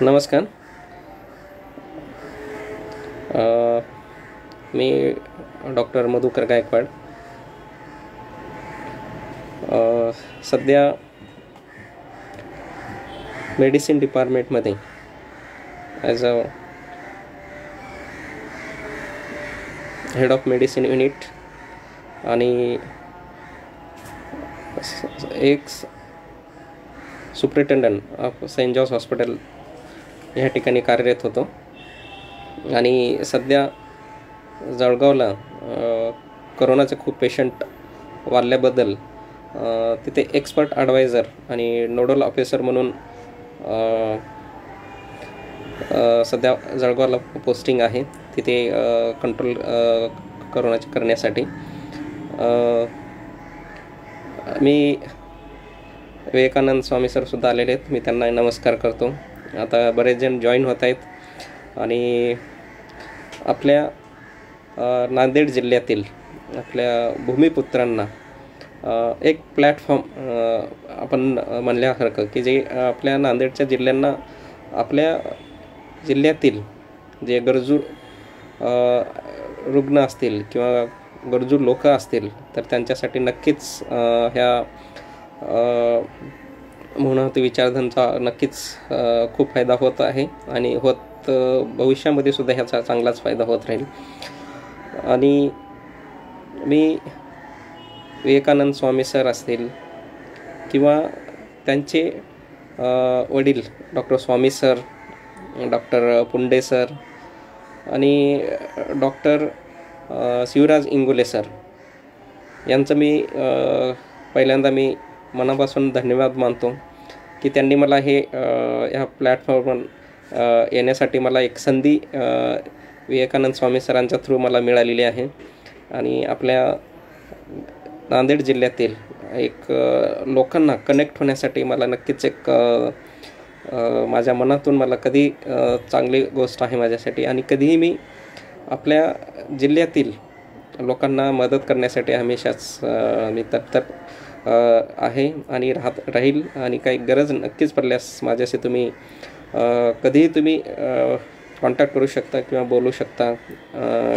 नमस्कार. मी डॉक्टर मधुकर गायकवाड. सध्या मेडिसिन डिपार्टमेंटमध्ये as a head of medicine unit आणि एक superintendent of saint George hospital ह्या ठिकाणी कार्यरत होतो. आणि सध्या जळगावला करोनाचे खूप पेशंट वाढल्याबद्दल तिथे एक्सपर्ट ॲडवायझर आणि नोडल ऑफिसर म्हणून सध्या जळगावला पोस्टिंग आहे. तिथे कंट्रोल करोनाचे करण्यासाठी मी विवेकानंद स्वामी सरसुद्धा आलेले आहेत. मी त्यांना नमस्कार करतो. आता बरेच जण जॉईन होत आहेत आणि आपल्या नांदेड जिल्ह्यातील आपल्या भूमिपुत्रांना एक प्लॅटफॉर्म आपण म्हणल्यासारखं की जे आपल्या नांदेडच्या जिल्ह्यांना आपल्या जिल्ह्यातील जे गरजू रुग्ण असतील किंवा गरजू लोक असतील तर त्यांच्यासाठी नक्कीच ह्या म्हणून विचारधारांचा नक्कीच खूप फायदा होत आहे आणि भविष्यामध्ये सुद्धा ह्याचा चांगलाच फायदा होत राहील. आणि मी विवेकानंद स्वामी सर असतील किंवा त्यांचे वडील डॉक्टर स्वामी सर, डॉक्टर पुंडे सर आणि डॉक्टर शिवराज इंगोले सर यांचं मी पहिल्यांदा मी मनापासून धन्यवाद मानतो की त्यांनी मला हे ह्या प्लॅटफॉर्मवर येण्यासाठी मला एक संधी विवेकानंद स्वामी सरांच्या थ्रू मला मिळालेली आहे. आणि आपल्या नांदेड जिल्ह्यातील एक लोकांना कनेक्ट होण्यासाठी मला नक्कीच एक माझ्या मनातून मला कधी चांगली गोष्ट आहे माझ्यासाठी. आणि कधीही मी आपल्या जिल्ह्यातील लोकांना मदत करण्यासाठी हमेशाच मी तत्पर आहे आणि राहील. आणि काही गरज नक्कीच पडल्यास माझ्याशी तुम्ही कधीही तुम्ही कॉन्टॅक्ट करू शकता किंवा बोलू शकता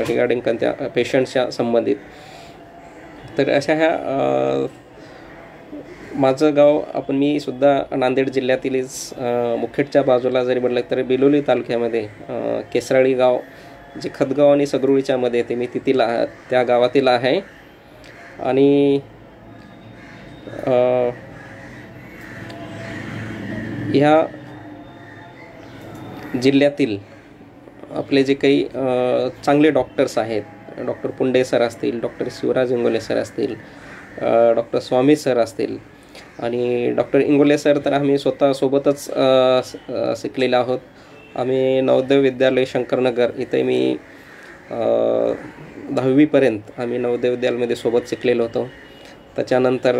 रिगार्डिंग कोणत्या पेशंट्सच्या संबंधित. तर अशा ह्या माझं गाव मी सुद्धा नांदेड जिल्ह्यातीलच मुखेडच्या बाजूला जरी म्हटलं तरी बिलोली तालुक्यामध्ये केसराळी गाव जे खतगाव आणि सगरुळीच्या मध्ये येते मी त्या गावातील आहे. आणि ह्या जिल्ह्यातील आपले जे काही चांगले डॉक्टर्स आहेत, डॉक्टर पुंडे सर असतील, डॉक्टर शिवराज इंगोले सर असतील, डॉक्टर स्वामी सर असतील आणि डॉक्टर इंगोले सर तर आम्ही स्वतः सोबतच शिकलेले आहोत. आम्ही नवोदय विद्यालय शंकरनगर इथे मी 10वीपर्यंत आम्ही नवोदय विद्यालयामध्ये सोबत शिकलेलो होतो. त्याच्यानंतर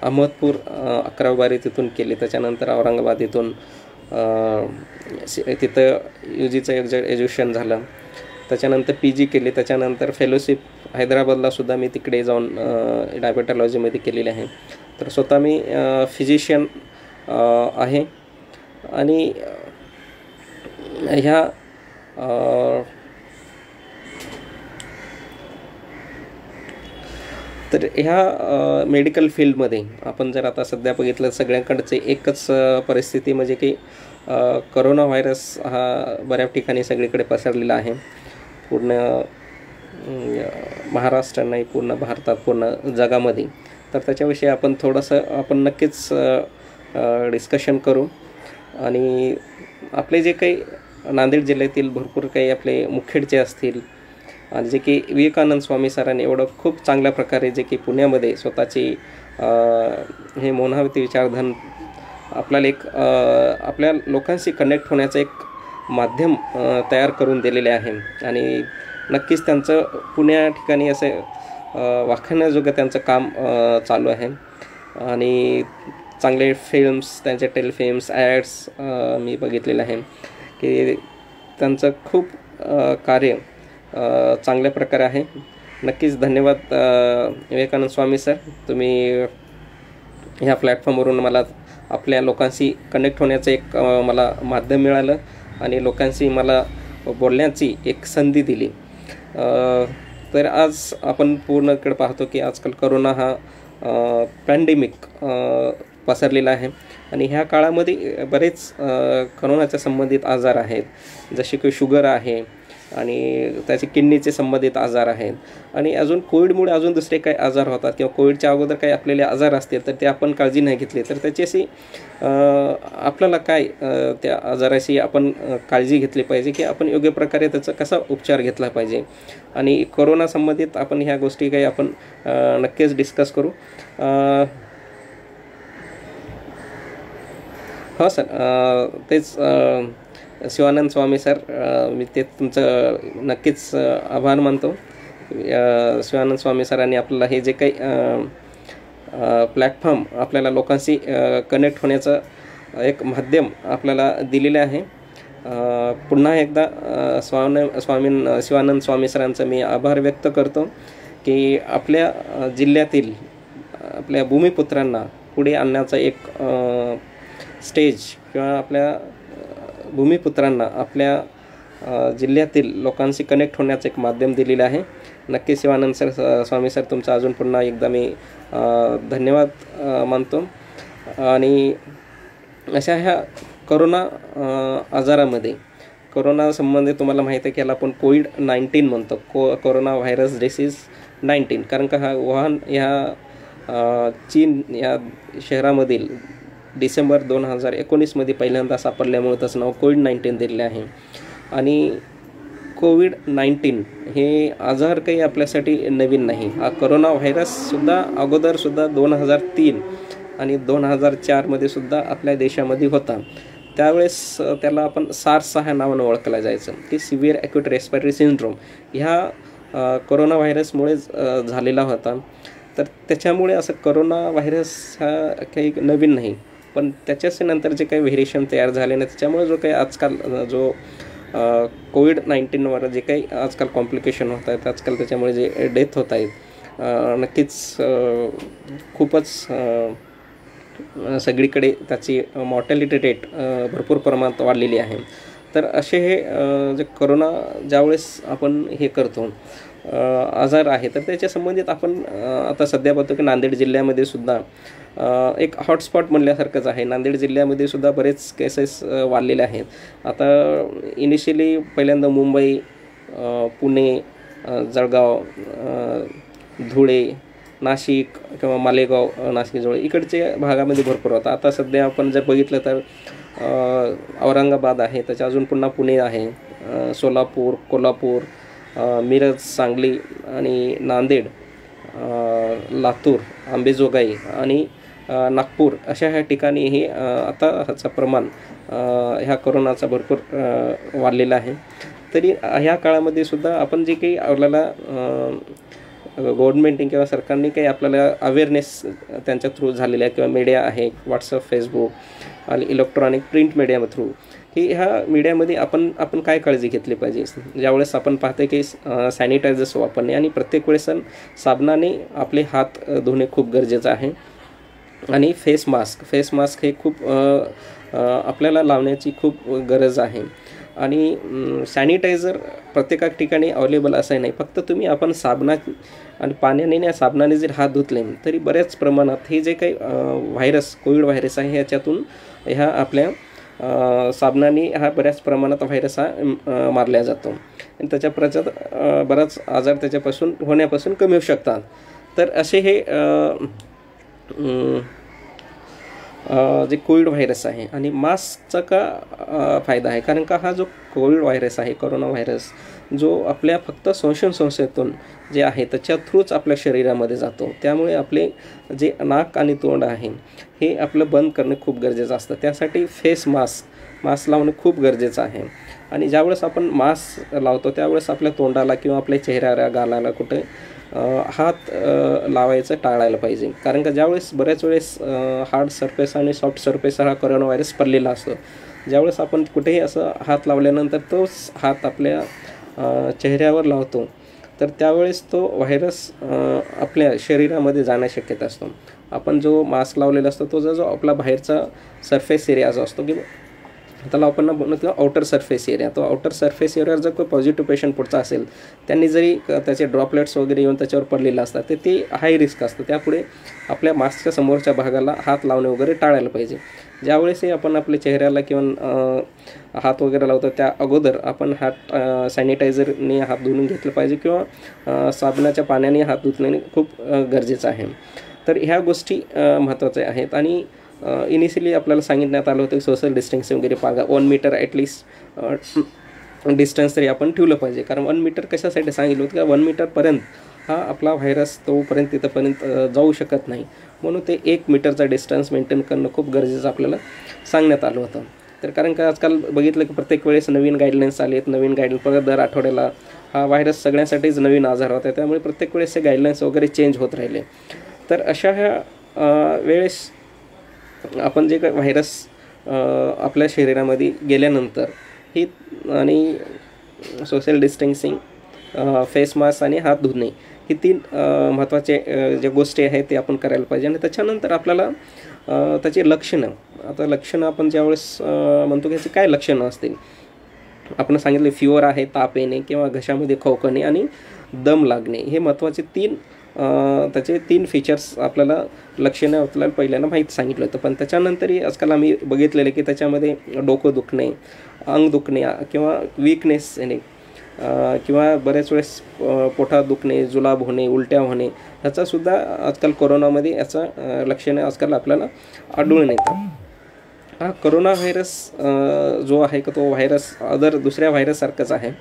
अहमदपूर 11वी-12वी तिथून केली. त्याच्यानंतर औरंगाबाद इथून तिथं UGचं एज्युकेशन झालं. त्याच्यानंतर PG केली. त्याच्यानंतर फेलोशिप हैदराबादला सुद्धा मी तिकडे जाऊन डायबेटॉलॉजीमध्ये केलेली आहे. तर स्वतः मी फिजिशियन आहे. आणि ह्या तर ह्या मेडिकल फील्डमध्ये आपण जर आता सध्या बघितलं सगळ्यांकडचे एकच परिस्थिती म्हणजे की करोना व्हायरस हा बऱ्याच ठिकाणी सगळीकडे पसरलेला आहे. पूर्ण महाराष्ट्र नाही, पूर्ण भारतात, पूर्ण जगामध्ये. तर त्याच्याविषयी आपण थोडंसं नक्कीच डिस्कशन करू. आणि आपले जे काही नांदेड जिल्ह्यातील भरपूर काही आपले मुखेडचे असतील आणि जे की विवेकानंद स्वामी सरांनी एवढं खूप चांगल्या प्रकारे जे की पुण्यामध्ये स्वतःची हे मोनावती विचारधान आपल्याला एक आपल्या लोकांशी कनेक्ट होण्याचं एक माध्यम तयार करून दिलेले आहे. आणि नक्कीच त्यांचं पुण्या ठिकाणी असं वाखाणण्याजोगं त्यांचं काम चालू आहे. आणि चांगले फिल्म्स, त्यांचे टेलिफिल्म्स, ॲड्स मी बघितलेले आहे की त्यांचं खूप कार्य चांगल्या प्रकारे आहे. नक्कीच धन्यवाद विवेकानंद स्वामी सर, तुम्ही ह्या प्लॅटफॉर्मवरून मला आपल्या लोकांशी कनेक्ट होण्याचं एक मला माध्यम मिळालं आणि लोकांशी मला बोलण्याची एक संधी दिली. तर आज आपण पूर्णकडे पाहतो की आजकाल करोना हा पॅन्डेमिक पसरलेला आहे आणि ह्या काळामध्ये बरेच करोनाच्या संबंधित आजार आहेत, जसे की शुगर आहे आणि त्याचे किडनीचे संबंधित आजार आहेत आणि अजून कोविडमुळे अजून दुसरे काही आजार होतात किंवा कोविडच्या अगोदर काही आपल्याला आजार असतील तर ते आपण काळजी नाही घेतली तर त्याच्याशी आपल्याला काय त्या आजाराशी आपण काळजी घेतली पाहिजे की आपण योग्य प्रकारे त्याचा कसा उपचार घेतला पाहिजे आणि कोरोना संबंधित आपण ह्या गोष्टी काही आपण नक्कीच डिस्कस करू. हो सर, तेच शिवानंद स्वामी सर, मी ते तुमचं नक्कीच आभार मानतो. शिवानंद स्वामी सरांनी आपल्याला हे जे काही प्लॅटफॉर्म आपल्याला लोकांशी कनेक्ट होण्याचं एक माध्यम आपल्याला दिलेलं आहे. पुन्हा एकदा शिवानंद स्वामी सरांचं मी आभार व्यक्त करतो की आपल्या जिल्ह्यातील आपल्या भूमिपुत्रांना पुढे आणण्याचा एक स्टेज किंवा आपल्या भूमिपुत्रांना आपल्या जिल्ह्यातील लोकांशी कनेक्ट होण्याचं एक माध्यम दिलेलं आहे. नक्की शिवानंद स्वामी सर तुमचा अजून पुन्हा एकदा मी धन्यवाद मानतो. आणि अशा ह्या करोना आजारामध्ये कोरोना संबंधित तुम्हाला माहिती आहे की याला आपण कोविड-19 म्हणतो, कोरोना व्हायरस डिसीज 19, कारण का हा वुहान ह्या चीन या शहरामधील डिसेंबर 2019मध्ये पहिल्यांदा सापडल्यामुळे त्याचं नाव कोविड-19 दिलेलं आहे. आणि कोविड-19 हे आजार काही आपल्यासाठी नवीन नाही. हा करोना व्हायरससुद्धा अगोदरसुद्धा 2003 आणि 2004मध्ये सुद्धा आपल्या देशामध्ये होता. त्यावेळेस त्याला आपण सार्स ह्या नावानं ओळखलं जायचं की सिव्हिअर ॲक्यूट रेस्पिरेटरी सिंड्रोम ह्या कोरोना व्हायरसमुळेच झालेला होता. तर त्याच्यामुळे असं करोना व्हायरस हा काही नवीन नाही, पण त्याच्याच नंतर जे काही व्हेरिएशन तयार झाले ना त्याच्यामुळे जो काही आजकाल जो कोविड-19वर जे काही आजकाल कॉम्प्लिकेशन होत आहेत, आजकाल त्याच्यामुळे जे डेथ होत आहेत, नक्कीच खूपच सगळीकडे त्याची मॉर्टॅलिटी रेट भरपूर प्रमाणात वाढलेली आहे. तर असे हे जे करोना ज्यावेळेस आपण हे करतो आजार आहे तर त्याच्या संबंधित आपण आता सध्या बघतो की नांदेड जिल्ह्यामध्ये सुद्धा एक हॉटस्पॉट म्हणल्यासारखंच आहे. नांदेड जिल्ह्यामध्ये सुद्धा बरेच केसेस वाढलेले आहेत. आता इनिशियली पहिल्यांदा मुंबई, पुणे, जळगाव, धुळे, नाशिक किंवा मालेगाव, नाशिकजवळ इकडच्या भागामध्ये भरपूर होता. आता सध्या आपण जर बघितलं तर औरंगाबाद आहे, त्याच्या अजून पुन्हा पुणे आहे, सोलापूर, कोल्हापूर, मिरज, सांगली आणि नांदेड, लातूर, अंबेजोगाई आणि नागपूर अशा ह्या ठिकाणीही आता ह्याचं प्रमाण ह्या कोरोनाचा भरपूर वाढलेला आहे. तरी ह्या काळामध्ये सुद्धा आपण जे काही आपल्याला गव्हर्नमेंटने किंवा सरकारने काही आपल्याला अवेअरनेस त्यांच्या थ्रू झालेल्या किंवा मीडिया आहे, व्हॉट्सअप, फेसबुक आणि इलेक्ट्रॉनिक प्रिंट मीडिया थ्रू ही ह्या मीडियामध्ये आपण काय काळजी घेतली पाहिजे. ज्यावेळेस आपण पाहतो की सॅनिटायझर्स वापरणे आणि प्रत्येक वेळेस साबणाने आपले हात धुणे खूप गरजेचं आहे. आणि फेस मास्क हे खूप आपल्याला लावण्याची खूप गरज आहे. आणि सॅनिटायझर प्रत्येक ठिकाणी अवेलेबल असं नाही, फक्त तुम्ही आपण साबणा आणि पाण्याने आणि साबणाने जर हात धुतले तरी बऱ्याच प्रमाणात हे जे काही व्हायरस कोविड व्हायरस आहे ह्याच्यातून ह्या आपल्या साबणाने हा बऱ्याच प्रमाणात व्हायरस हा मारला जातो आणि त्याच्या बराच आजार त्याच्यापासून होण्यापासून कमी होऊ शकतात. तर असे हे जे कोविड व्हायरस आहे आणि मास्कचा का फायदा आहे, कारण का हा जो कोविड व्हायरस आहे, कोरोना व्हायरस जो आपल्या फक्त श्वसन संस्थेतून जे आहे त्याच्या थ्रूच आपल्या शरीरामध्ये जातो. त्यामुळे आपले जे नाक आणि तोंड आहे हे आपलं बंद करणे खूप गरजेचं असतं. त्यासाठी फेस मास्क लावणे खूप गरजेचं आहे. आणि ज्यावेळेस आपण मास्क लावतो त्यावेळेस आपल्या तोंडाला किंवा आपल्या चेहऱ्याला, गालाला कुठे हात लावायचं टाळायला पाहिजे. कारण का ज्यावेळेस बऱ्याच वेळेस हार्ड सरफेस आणि सॉफ्ट सरफेस हा कोरोना व्हायरस पडलेला असतो. ज्यावेळेस आपण कुठेही असं हात लावल्यानंतर तोच हात आपल्या चेहऱ्यावर लावतो तर त्यावेळेस तो व्हायरस आपल्या शरीरामध्ये जाण्याची शक्यता असतो. आपण जो मास्क लावलेला असतो तो जो आपला बाहेरचा सरफेस एरिया जो असतो की त्याला आपण म्हणतो आउटर सरफेस एरिया, तो आउटर सरफेस एरियावर जर कोई पॉझिटिव्ह पेशंट पुढचा असेल, त्यांनी जरी त्याचे ड्रॉपलेट्स वगैरे येऊन त्याच्यावर पडलेले असतात, तर ते हाय रिस्क असतं. त्यापुढे आपल्या मास्कच्या समोरच्या भागाला हात लावणे वगैरे टाळायला पाहिजे. ज्यावेळेसही आपण आपल्या चेहऱ्याला किंवा हात वगैरे लावतो त्या अगोदर आपण हात सॅनिटायझरने हात धुवून घेतलं पाहिजे किंवा साबणाच्या पाण्याने हात धुतल्याने खूप गरजेचं आहे. तर ह्या गोष्टी महत्त्वाच्या आहेत. आणि इनिशियली आपल्याला सांगितण्यात आलं होतं की सोशल डिस्टन्सिंग वगैरे पाळा, 1 मीटर ॲटलिस्ट डिस्टन्स तरी आपण ठेवलं पाहिजे. कारण 1 मीटर कशासाठी सांगितलं होतं का 1 मीटरपर्यंत हा आपला व्हायरस तोपर्यंत तिथंपर्यंत जाऊ शकत नाही, म्हणून ते 1 मीटरचा डिस्टन्स मेंटेन करणं खूप गरजेचं आपल्याला सांगण्यात आलं होतं. तर कारण का आजकाल बघितलं की प्रत्येक वेळेस नवीन गाईडलाईन्स आले आहेत, नवीन गाईडलाईन्स परत दर आठवड्याला हा व्हायरस सगळ्यांसाठीच नवीन आजार होता, त्यामुळे प्रत्येक वेळेस हे गाईडलाईन्स वगैरे चेंज होत राहिले. तर अशा ह्या वेळेस आपण जे काही व्हायरस आपल्या शरीरामध्ये गेल्यानंतर ही आणि सोशल डिस्टन्सिंग, फेस मास्क आणि हात धुणे ही 3 महत्त्वाचे ज्या गोष्टी आहेत ते आपण करायला पाहिजे. आणि त्याच्यानंतर आपल्याला त्याची लक्षणं, आता लक्षणं आपण ज्यावेळेस म्हणतो की याची काय लक्षणं असतील, आपण सांगितले फिवर आहे, ताप येणे किंवा घशामध्ये खोकणे आणि दम लागणे, हे महत्त्वाचे 3 त्याचे 3 फीचर्स आपल्याला लक्षणं आपल्याला पहिल्यांदा माहीत सांगितलं होतं. पण त्याच्यानंतरही आजकाल आम्ही बघितलेलं की त्याच्यामध्ये डोकं दुखणे, अंग दुखणे किंवा वीकनेस येणे किंवा बऱ्याच वेळेस पोटात दुखणे, जुलाब होणे, उलट्या होणे, ह्याचासुद्धा आजकाल कोरोनामध्ये याचा लक्षणं आजकाल आपल्याला आढळून येतात. हा कोरोना व्हायरस जो आहे का तो व्हायरस दुसऱ्या व्हायरससारखंच आहे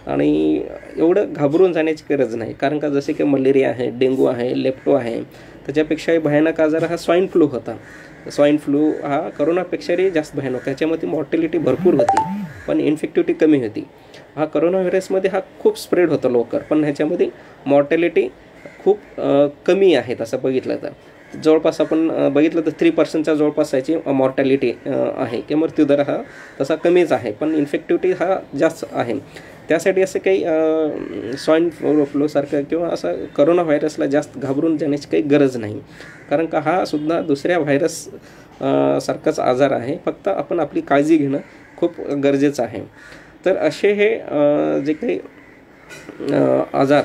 आणि एवढं घाबरून जाण्याची गरज नाही. कारण का जसे की मलेरिया आहे, डेंग्यू आहे, लेप्टो आहे, त्याच्यापेक्षाही भयानक आजार हा स्वाईन फ्लू होता. स्वाईन फ्लू हा कोरोनापेक्षाही जास्त भयानक, त्याच्यामध्ये मॉर्टेलिटी भरपूर होती पण इन्फेक्टिव्हिटी कमी होती. हा कोरोना व्हायरसमध्ये हा खूप स्प्रेड होतो लवकर, पण ह्याच्यामध्ये मॉर्टेलिटी खूप कमी आहे. तसं बघितलं तर जवळपास आपण बघितलं तर 3% जवळपास याची मॉर्टॅलिटी आहे की मृत्यूदर हा तसा कमीच आहे, पण इन्फेक्टिव्हिटी हा जास्त आहे. त्यासाठी असं काही स्वाईन फ्लूसारखं किंवा असं करोना व्हायरसला जास्त घाबरून जाण्याची काही गरज नाही. कारण का हा सुद्धा दुसऱ्या व्हायरस सारखाच आजार आहे, फक्त आपण आपली काळजी घेणं खूप गरजेचं आहे. तर असे हे जे काही आजार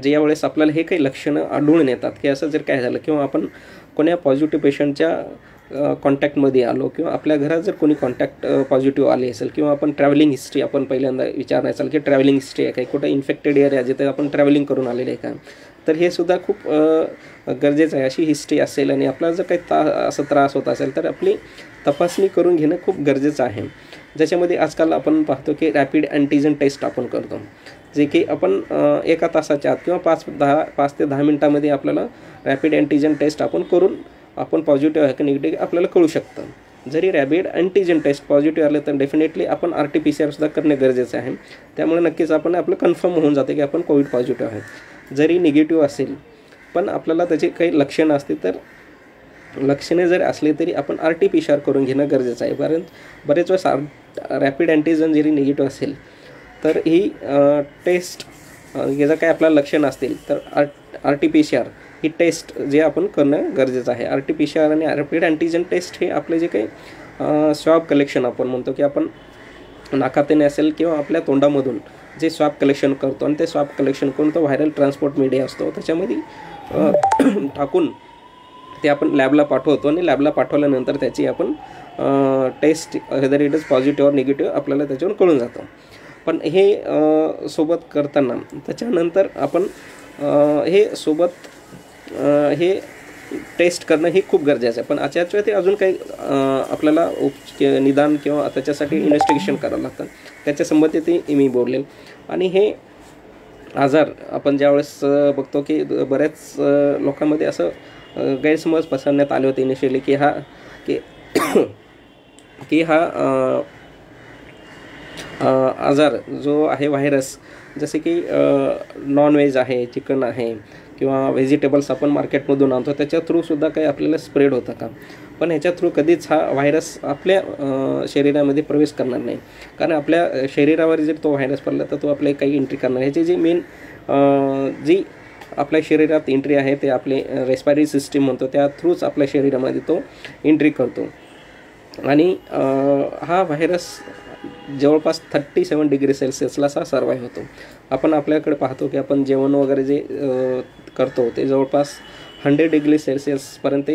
जे यावेळेस आपल्याला हे काही लक्षणं आढळून येतात की असं जर काय झालं किंवा आपण कोण्या पॉझिटिव्ह पेशंटच्या कॉन्टॅक्टमध्ये आलो किंवा आपल्या घरात जर कोणी कॉन्टॅक्ट पॉझिटिव्ह आले असेल किंवा आपण ट्रॅव्हलिंग हिस्ट्री आपण पहिल्यांदा विचारायचं असेल की ट्रॅव्हलिंग हिस्ट्री आहे काही, कुठं इन्फेक्टेड एरिया जिथे आपण ट्रॅव्हलिंग करून आलेले आहे का, तर हे सुद्धा खूप गरजेचं आहे. अशी हिस्ट्री असेल आणि आपल्याला जर काही असं त्रास होत असेल तर आपली तपासणी करून घेणं खूप गरजेचं आहे. ज्याच्यामध्ये आजकाल आपण पाहतो की रॅपिड अँटीजन टेस्ट आपण करतो, जे की आपण 1 तासाच्या आत किंवा 5 ते 10 मिनटामध्ये आपल्याला रॅपिड अँटीजन टेस्ट आपण करून आपण पॉझिटिव्ह आहे की निगेटिव्ह आपल्याला कळू शकतं. जरी रॅपिड अँटीजन टेस्ट पॉझिटिव्ह आलं तर डेफिनेटली आपण RT-PCR सुद्धा करणे गरजेचं आहे. त्यामुळे नक्कीच आपण आपलं कन्फर्म होऊन जाते की आपण कोविड पॉझिटिव्ह आहे. जरी निगेटिव्ह असेल पण आपल्याला त्याची काही लक्षणं असतील तर लक्षणे जरी असली तरी आपण RT-PCR करून घेणं गरजेचं आहे. कारण बरेच वेळेस रॅपिड अँटीजन जरी निगेटिव्ह असेल तर ही टेस्ट जर काही आपल्याला लक्षणं असतील तर RT-PCR ही टेस्ट जे आपण करणं गरजेचं आहे. RT-PCR आणि रॅपिड अँटीजन टेस्ट हे आपले जे काही स्वॅब कलेक्शन आपण म्हणतो की आपण नाकातेने असेल किंवा आपल्या तोंडामधून जे स्वॅब कलेक्शन करतो आणि ते स्वॅब कलेक्शन करून तो व्हायरल ट्रान्सपोर्ट मीडिया असतो त्याच्यामध्ये टाकून ते आपण लॅबला पाठवतो आणि लॅबला पाठवल्यानंतर त्याची आपण taste whether it is positive और निगेटिव्ह आपल्याला त्याच्यावर कळून जातं. पण हे सोबत करताना त्याच्यानंतर आपण हे सोबत हे टेस्ट करणं हे खूप गरजेचं आहे. पण आजच्या ते अजून काही आपल्याला निदान किंवा त्याच्यासाठी इन्व्हेस्टिगेशन करावं लागतं, त्याच्या संबंधित मी बोलेल. आणि हे आजार आपण ज्यावेळेस बघतो की बऱ्याच लोकांमध्ये असं गैरसमज पसरण्यात आले होते इनिशियली की हा आजार जो आहे व्हायरस जसे की नॉनव्हेज आहे, चिकन आहे किंवा व्हेजिटेबल्स आपण मार्केटमधून आणतो त्याच्या थ्रूसुद्धा काही आपल्याला स्प्रेड होतं का? पण ह्याच्या थ्रू कधीच हा व्हायरस आपल्या शरीरामध्ये प्रवेश करणार नाही, कारण आपल्या शरीरावर जर तो व्हायरस पडला तर तो आपल्या काही एंट्री करणार. ह्याची जी मेन जी आपल्या शरीरात एंट्री आहे ते आपले रेस्पिरेटरी सिस्टीम म्हणतो, त्या थ्रूच आपल्या शरीरामध्ये तो एंट्री करतो. आणि हा व्हायरस जवळपास 37 डिग्री सेल्सिअसला असा सर्वाईव्ह होतो. आपण आपल्याकडे पाहतो की आपण जेवण वगैरे जे करतो ते जवळपास 100 डिग्री सेल्सिअसपर्यंत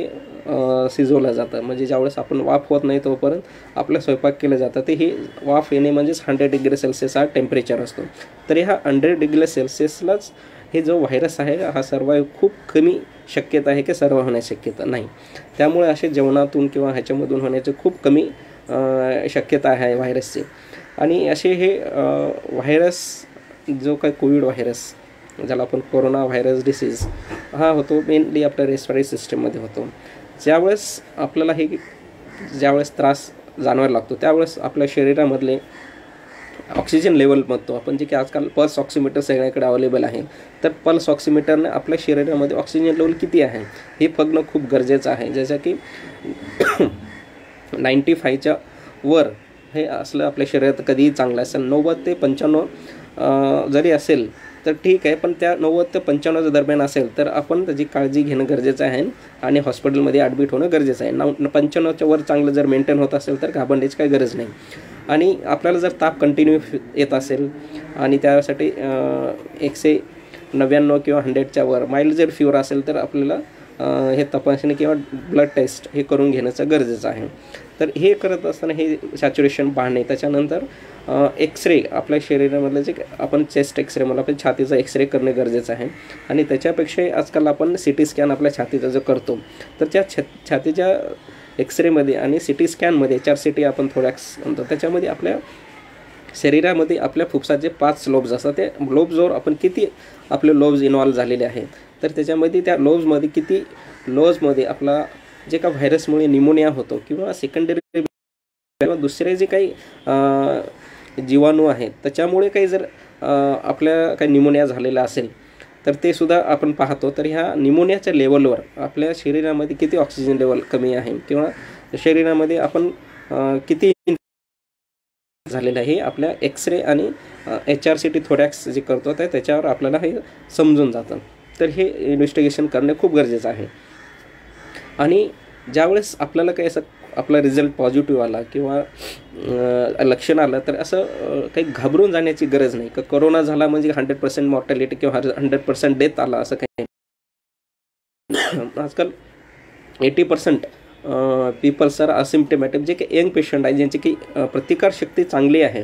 शिजवलं जातं. म्हणजे ज्यावेळेस आपण वाफ होत नाही तोपर्यंत आपलं स्वयंपाक केलं जातं, ते ही वाफ येणे म्हणजेच 100 डिग्री सेल्सिअस हा टेम्परेचर असतो. तरी हा 100 डिग्री सेल्सिअसलाच हे जो व्हायरस आहे हा सर्वाईव्ह खूप कमी शक्यता आहे की सर्वाईव्ह होण्याची शक्यता नाही. त्यामुळे असे जेवणातून किंवा ह्याच्यामधून होण्याची खूप कमी शक्यता आहे व्हायरसची. आणि असे हे व्हायरस जो काही कोविड व्हायरस ज्याला आपण कोरोना व्हायरस डिसीज हा होतो, मेनली आपल्या रेस्पिरेटरी सिस्टीममध्ये होतो. ज्यावेळेस आपल्याला हे ज्यावेळेस त्रास जाणवायला लागतो त्यावेळेस आपल्या शरीरामधले ऑक्सिजन लेवल म्हणतो आपण, जे की आजकाल पल्स ऑक्सिमीटर सगळ्याकडे अवेलेबल आहे, तर पल्स ऑक्सिमीटरने आपल्या शरीरामध्ये ऑक्सिजन लेवल किती आहे हे बघणं खूप गरजेचं आहे. जसं की 95च्या वर हे असलं आपल्या शरीरात कधीही चांगलं असेल. 90 ते 95 जरी असेल तर ठीक आहे, पण त्या 90 ते 95 दरम्यान असेल तर आपण त्याची काळजी घेणं गरजेचं आहे आणि हॉस्पिटलमध्ये ॲडमिट होणं गरजेचं आहे. 95च्या वर चांगलं जर मेंटेन होत असेल तर घाबरण्याची काही गरज नाही. आणि आपल्याला जर ताप कंटिन्यू येत असेल आणि त्यासाठी 199 किंवा 100च्या वर माइल्ड जर फीवर असेल तर आपल्याला हे तपासणी किंवा ब्लड टेस्ट हे करून घेण्याचं गरजेचं आहे. तर हे करत असताना हे सॅच्युरेशन पाहणे, त्याच्यानंतर एक्सरे आपल्या शरीरामधलं जे आपण चेस्ट एक्सरे मला आपण छातीचा एक्सरे करणे गरजेचं आहे. आणि त्याच्यापेक्षाही आजकाल आपण CT स्कॅन आपल्या छातीचा जो करतो तर त्या छातीच्या एक्सरेमध्ये आणि CT स्कॅनमध्ये HRCT आपण थोड्याक्स म्हणतो, त्याच्यामध्ये आपल्या शरीरामध्ये आपल्या फुफ्साचे 5 लोब्स असतात. त्या लोब्सवर आपण किती आपले लोब्स इन्व्हॉल्व झालेले आहेत, तर त्याच्यामध्ये त्या लोब्समध्ये आपला जे का व्हायरसमुळे निमोनिया होतो किंवा सेकंडरी किंवा दुसरे जे काही जीवाणू आहेत त्याच्यामुळे काही जर आपल्या काही निमोनिया झालेला असेल तर ते सुद्धा आपण पाहतो. तर ह्या निमोनियाच्या लेवलवर आपल्या शरीरामध्ये किती ऑक्सिजन लेवल कमी आहे किंवा शरीरामध्ये आपण किती झालेलं आहे हे आपल्या एक्सरे आणि HRCT थोड्याक्स जे करतो त्याच्यावर आपल्याला हे समजून जातं. तर हे इन्व्हेस्टिगेशन करणे खूप गरजेचं आहे. आणि ज्यावेळेस आपल्याला काही असं आपला रिझल्ट पॉझिटिव्ह आला किंवा लक्षण आलं तर असं काही घाबरून जाण्याची गरज नाही की कोरोना झाला म्हणजे 100% मॉर्टॅलिटी किंवा 100% डेथ आला असं काही नाही. आजकाल 80% पीपल्स आर असिम्प्टमॅटिक, जे की यंग पेशंट आहे ज्यांची की प्रतिकारशक्ती चांगली आहे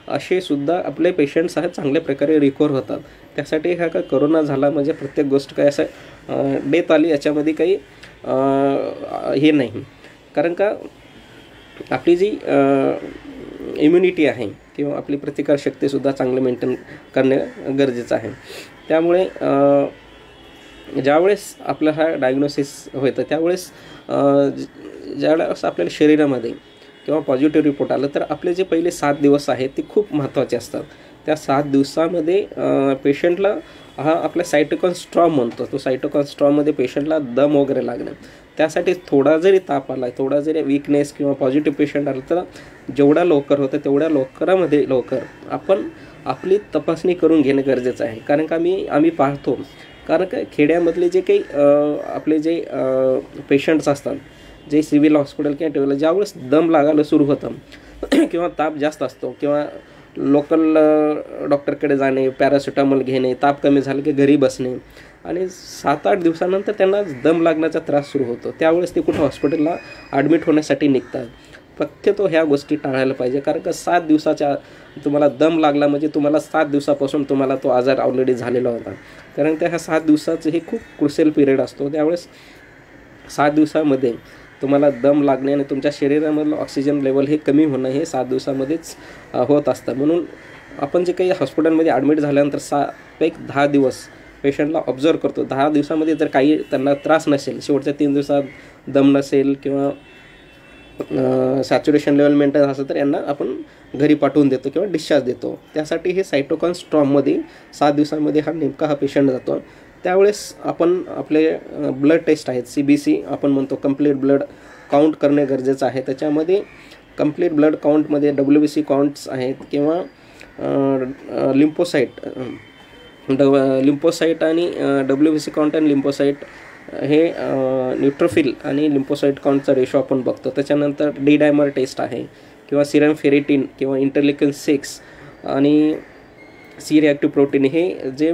असे सुद्धा आपले पेशंट्स आहेत चांगल्या प्रकारे रिकवर होतात. त्यासाठी हा का कोरोना झाला म्हणजे प्रत्येक गोष्ट काही असं डेथ आली याच्यामध्ये काही हे नाही, कारण का आपली जी इम्युनिटी आहे किंवा आपली प्रतिकारशक्तीसुद्धा चांगलं मेंटेन करणे गरजेचं आहे. त्यामुळे ज्यावेळेस आपलं हा डायग्नोसिस होतं त्यावेळेस ज्यावेळेस आपल्याला शरीरामध्ये किंवा पॉझिटिव्ह रिपोर्ट आलं तर आपले जे पहिले 7 दिवस आहेत ते खूप महत्त्वाचे असतात. त्या 7 दिवसामध्ये पेशंटला हा आपला सायटोकाइन स्ट्रॉम म्हणतो, तो सायटोकाइन स्ट्रॉममध्ये पेशंटला दम वगैरे लागणं, त्यासाठी थोडा जरी ताप आला, थोडा जरी विकनेस किंवा पॉझिटिव्ह पेशंट आलं तर जेवढा लवकर होतं तेवढ्या लवकर आपण आपली तपासणी करून घेणं गरजेचं आहे. कारण का आम्ही पाहतो, कारण का खेड्यामधले जे काही आपले जे पेशंट्स असतात जे सिव्हिल हॉस्पिटल किंवा टेबल ज्यावेळेस दम लागायला सुरू होतं किंवा ताप जास्त असतो किंवा लोकल डॉक्टरकडे जाणे, पॅरासिटामॉल घेणे, ताप कमी झालं की घरी बसणे आणि 7-8 दिवसानंतर त्यांना दम लागण्याचा त्रास सुरू होतो, त्यावेळेस ते कुठं हॉस्पिटलला ॲडमिट होण्यासाठी निघतात. शक्यतो ह्या गोष्टी टाळायला पाहिजे, कारण का 7 दिवसाच्या तुम्हाला दम लागला म्हणजे तुम्हाला 7 दिवसापासून तुम्हाला तो आजार ऑलरेडी झालेला होता. कारण त्या ह्या 7 दिवसाचं हे खूप क्रुशियल पिरियड असतो. त्यावेळेस 7 दिवसामध्ये तुम्हाला दम लागणे आणि तुमच्या शरीरामधलं ऑक्सिजन लेवल हे कमी होणं हे 7 दिवसामध्येच होत असतं. म्हणून आपण जे काही हॉस्पिटलमध्ये ॲडमिट झाल्यानंतर 10 दिवस पेशंटला ऑब्झर्व करतो. 10 दिवसामध्ये जर काही त्यांना त्रास नसेल, शेवटच्या 3 दिवसात दम नसेल किंवा सॅच्युरेशन लेवल मेंटेन असेल तर यांना आपण घरी पाठवून देतो किंवा डिस्चार्ज देतो. त्यासाठी हे सायटोकाइन स्ट्रॉममध्ये 7 दिवसामध्ये नेमका हा पेशंट जातो. त्यावेळेस आपण आपले ब्लड टेस्ट आहेत CBC आपण म्हणतो, कंप्लीट ब्लड काउंट करणे गरजेचं आहे. त्याच्यामध्ये कंप्लीट ब्लड काउंटमध्ये WBC काउंट्स आहेत किंवा लिम्फोसाईट आणि WBC काउंट आणि लिम्फोसाईट हे न्यूट्रोफिल आणि लिम्फोसाईट काउंटचा रेशो आपण बघतो. त्याच्यानंतर डी डायमर टेस्ट आहे किंवा सिरम फेरेटिन किंवा इंटरलिकन 6 आणि सी रिॲक्टिव्ह प्रोटीन हे जे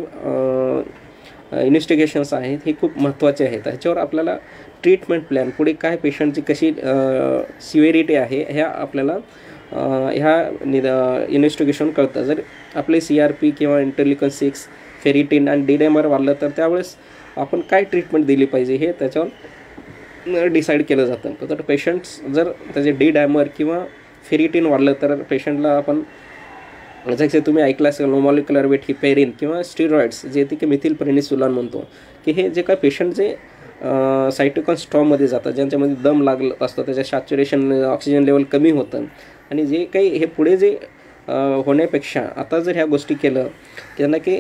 इन्व्हेस्टिगेशन्स आहेत हे खूप महत्त्वाचे आहेत. ह्याच्यावर आपल्याला ट्रीटमेंट प्लॅन पुढे काय पेशंटची कशी सिव्हिरिटी आहे ह्या आपल्याला ह्या इन्व्हेस्टिगेशन कळतं. जर आपले CRP किंवा इंटरलिकन 6 फेरिटिन आणि डी डायमर वाढलं तर त्यावेळेस आपण काय ट्रीटमेंट दिली पाहिजे हे त्याच्यावर डिसाईड केलं जातं. तर पेशंट्स जर त्याचे डी डायमर किंवा फेरिटिन वाढलं तर पेशंटला आपण जसे तुम्ही ऐकलं असेल लो मॉलिक्युलर वेट हिपेरिन किंवा स्टिरॉइड्स जे ते की मिथिल प्रेनिसुलान म्हणतो, की हे जे काय पेशंट जे सायटोकाइन स्टॉर्ममध्ये जातात, ज्यांच्यामध्ये दम लागत असतो, त्याच्या सॅच्युरेशन ऑक्सिजन लेवल कमी होतं आणि जे काही हे पुढे जे होण्यापेक्षा आता जर ह्या गोष्टी केलं त्यांना की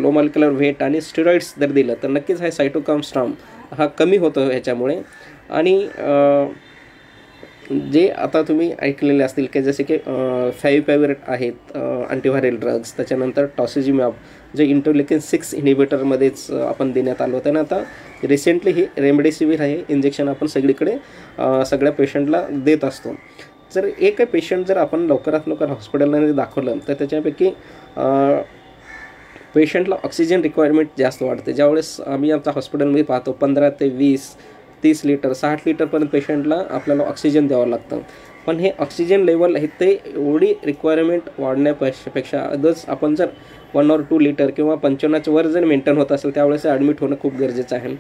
लो मॉलिक्युलर वेट आणि स्टिरॉइड्स जर दिलं तर नक्कीच हा सायटोकाइन स्टॉर्म हा कमी होतो ह्याच्यामुळे. आणि जे आता तुम्ही ऐकलेले असतील की जसे की फॅविपिराविर आहेत अँटीव्हायरल ड्रग्स, त्याच्यानंतर टॉसिलिझुमॅब जे इंटरलिकन 6 इन्हिबिटरमध्येच आपण देण्यात आलं होतं ना. आता रिसेंटली ही रेमडेसिवीर आहे इंजेक्शन आपण सगळीकडे सगळ्या पेशंटला देत असतो. जर एक पेशंट जर आपण लवकरात लवकर हॉस्पिटलमध्ये दाखवलं तर त्याच्यापैकी पेशंटला ऑक्सिजन रिक्वायरमेंट जास्त वाढते. ज्यावेळेस आम्ही आमच्या हॉस्पिटलमध्ये पाहतो 15 ते 20-30 लिटर 60 लिटरपर्यंत पेशंटला आपल्याला ऑक्सिजन द्यावं लागतं. पण हे ऑक्सिजन लेवल हे ते एवढी रिक्वायरमेंट वाढण्यापेक्षा अदर्स आपण जर 1 or 2 लिटर किंवा 55च्या वर जर मेंटेन होत असेल त्यावेळेस ॲडमिट होणं खूप गरजेचं आहे.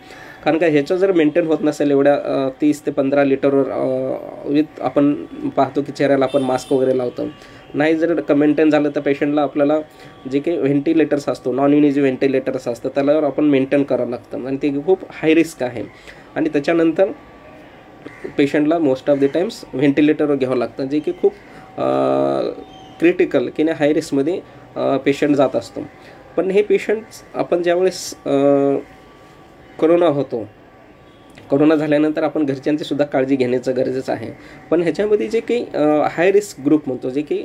कारण का ह्याचं जर मेंटेन होत नसेल एवढ्या 30 ते 15 लिटरवर विथ आपण पाहतो की चेहऱ्याला आपण मास्क वगैरे लावतो, नाही जर मेंटेन झालं तर पेशंटला आपल्याला जे काही व्हेंटिलेटर्स असतो, नॉन इन्व्हेसिव्ह व्हेंटिलेटर्स असतं त्यावर आपण मेंटेन करावं लागतं आणि ते खूप हाय रिस्क आहे. आणि त्याच्यानंतर पेशंटला मोस्ट ऑफ द टाइम्स व्हेंटिलेटरवर घ्यावं लागतं, जे की खूप क्रिटिकल की नाही हाय रिस्कमध्ये पेशंट जात असतो. पण हे पेशंट्स आपण ज्यावेळेस कोरोना झाल्यानंतर आपण घरच्यांची सुद्धा काळजी घेण्याचं गरजेचं आहे. पण ह्याच्यामध्ये जे काही हाय रिस्क ग्रुप म्हणतो, जे की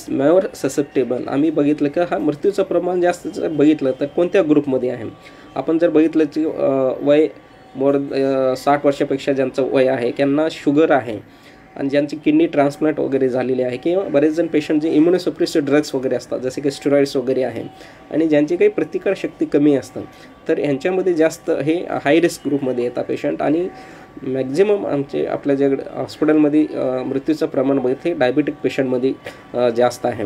मोर ससेप्टेबल, आम्ही बघितलं की हा मृत्यूचं प्रमाण जास्त जर बघितलं तर कोणत्या ग्रुपमध्ये आहे. आपण जर बघितलं की वय 60 वर्षापेक्षा ज्यांचं वय आहे त्यांना शुगर आहे आणि ज्यांची किडनी ट्रान्सप्लांट वगैरे झालेली आहे किंवा बरेच जण पेशंट जे इम्युनोसप्रेसिव्ह ड्रग्स वगैरे असतात जसे की स्टेरॉइड्स वगैरे आहे आणि ज्यांची काही प्रतिकारशक्ती कमी असतं तर यांच्यामध्ये जास्त हे हाय रिस्क ग्रुपमध्ये येतात पेशंट. आणि मॅक्झिमम आपल्या जे हॉस्पिटलमध्ये मृत्यूचं प्रमाण बघितलं हे डायबिटिक पेशंटमध्ये जास्त आहे.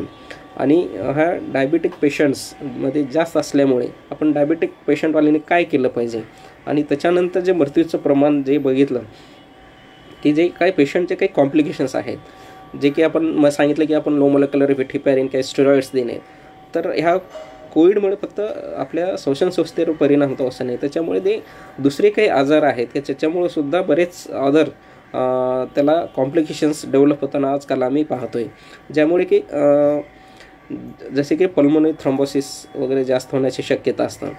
आणि ह्या डायबिटिक पेशंट्समध्ये जास्त असल्यामुळे आपण डायबिटिक पेशंटवाल्यांनी काय केलं पाहिजे आणि त्याच्यानंतर जे मृत्यूचं प्रमाण जे बघितलं की जे काही पेशंटचे काही कॉम्प्लिकेशन्स आहेत जे की आपण सांगितलं की आपण लो मॉलिक्युलर वेट हिपेरिन काही स्टेरॉइड्स देणे, तर ह्या कोविडमुळे फक्त आपल्या श्वसन संस्थेवर परिणाम होतो असं नाही, त्याच्यामुळे ते दुसरे काही आजार आहेत की त्याच्यामुळे सुद्धा बरेच अदर त्याला कॉम्प्लिकेशन्स डेव्हलप होताना आजकाल आम्ही पाहतोय. ज्यामुळे की जसे की पल्मोनरी थ्रोम्बोसिस वगैरे जास्त होण्याची शक्यता असतं.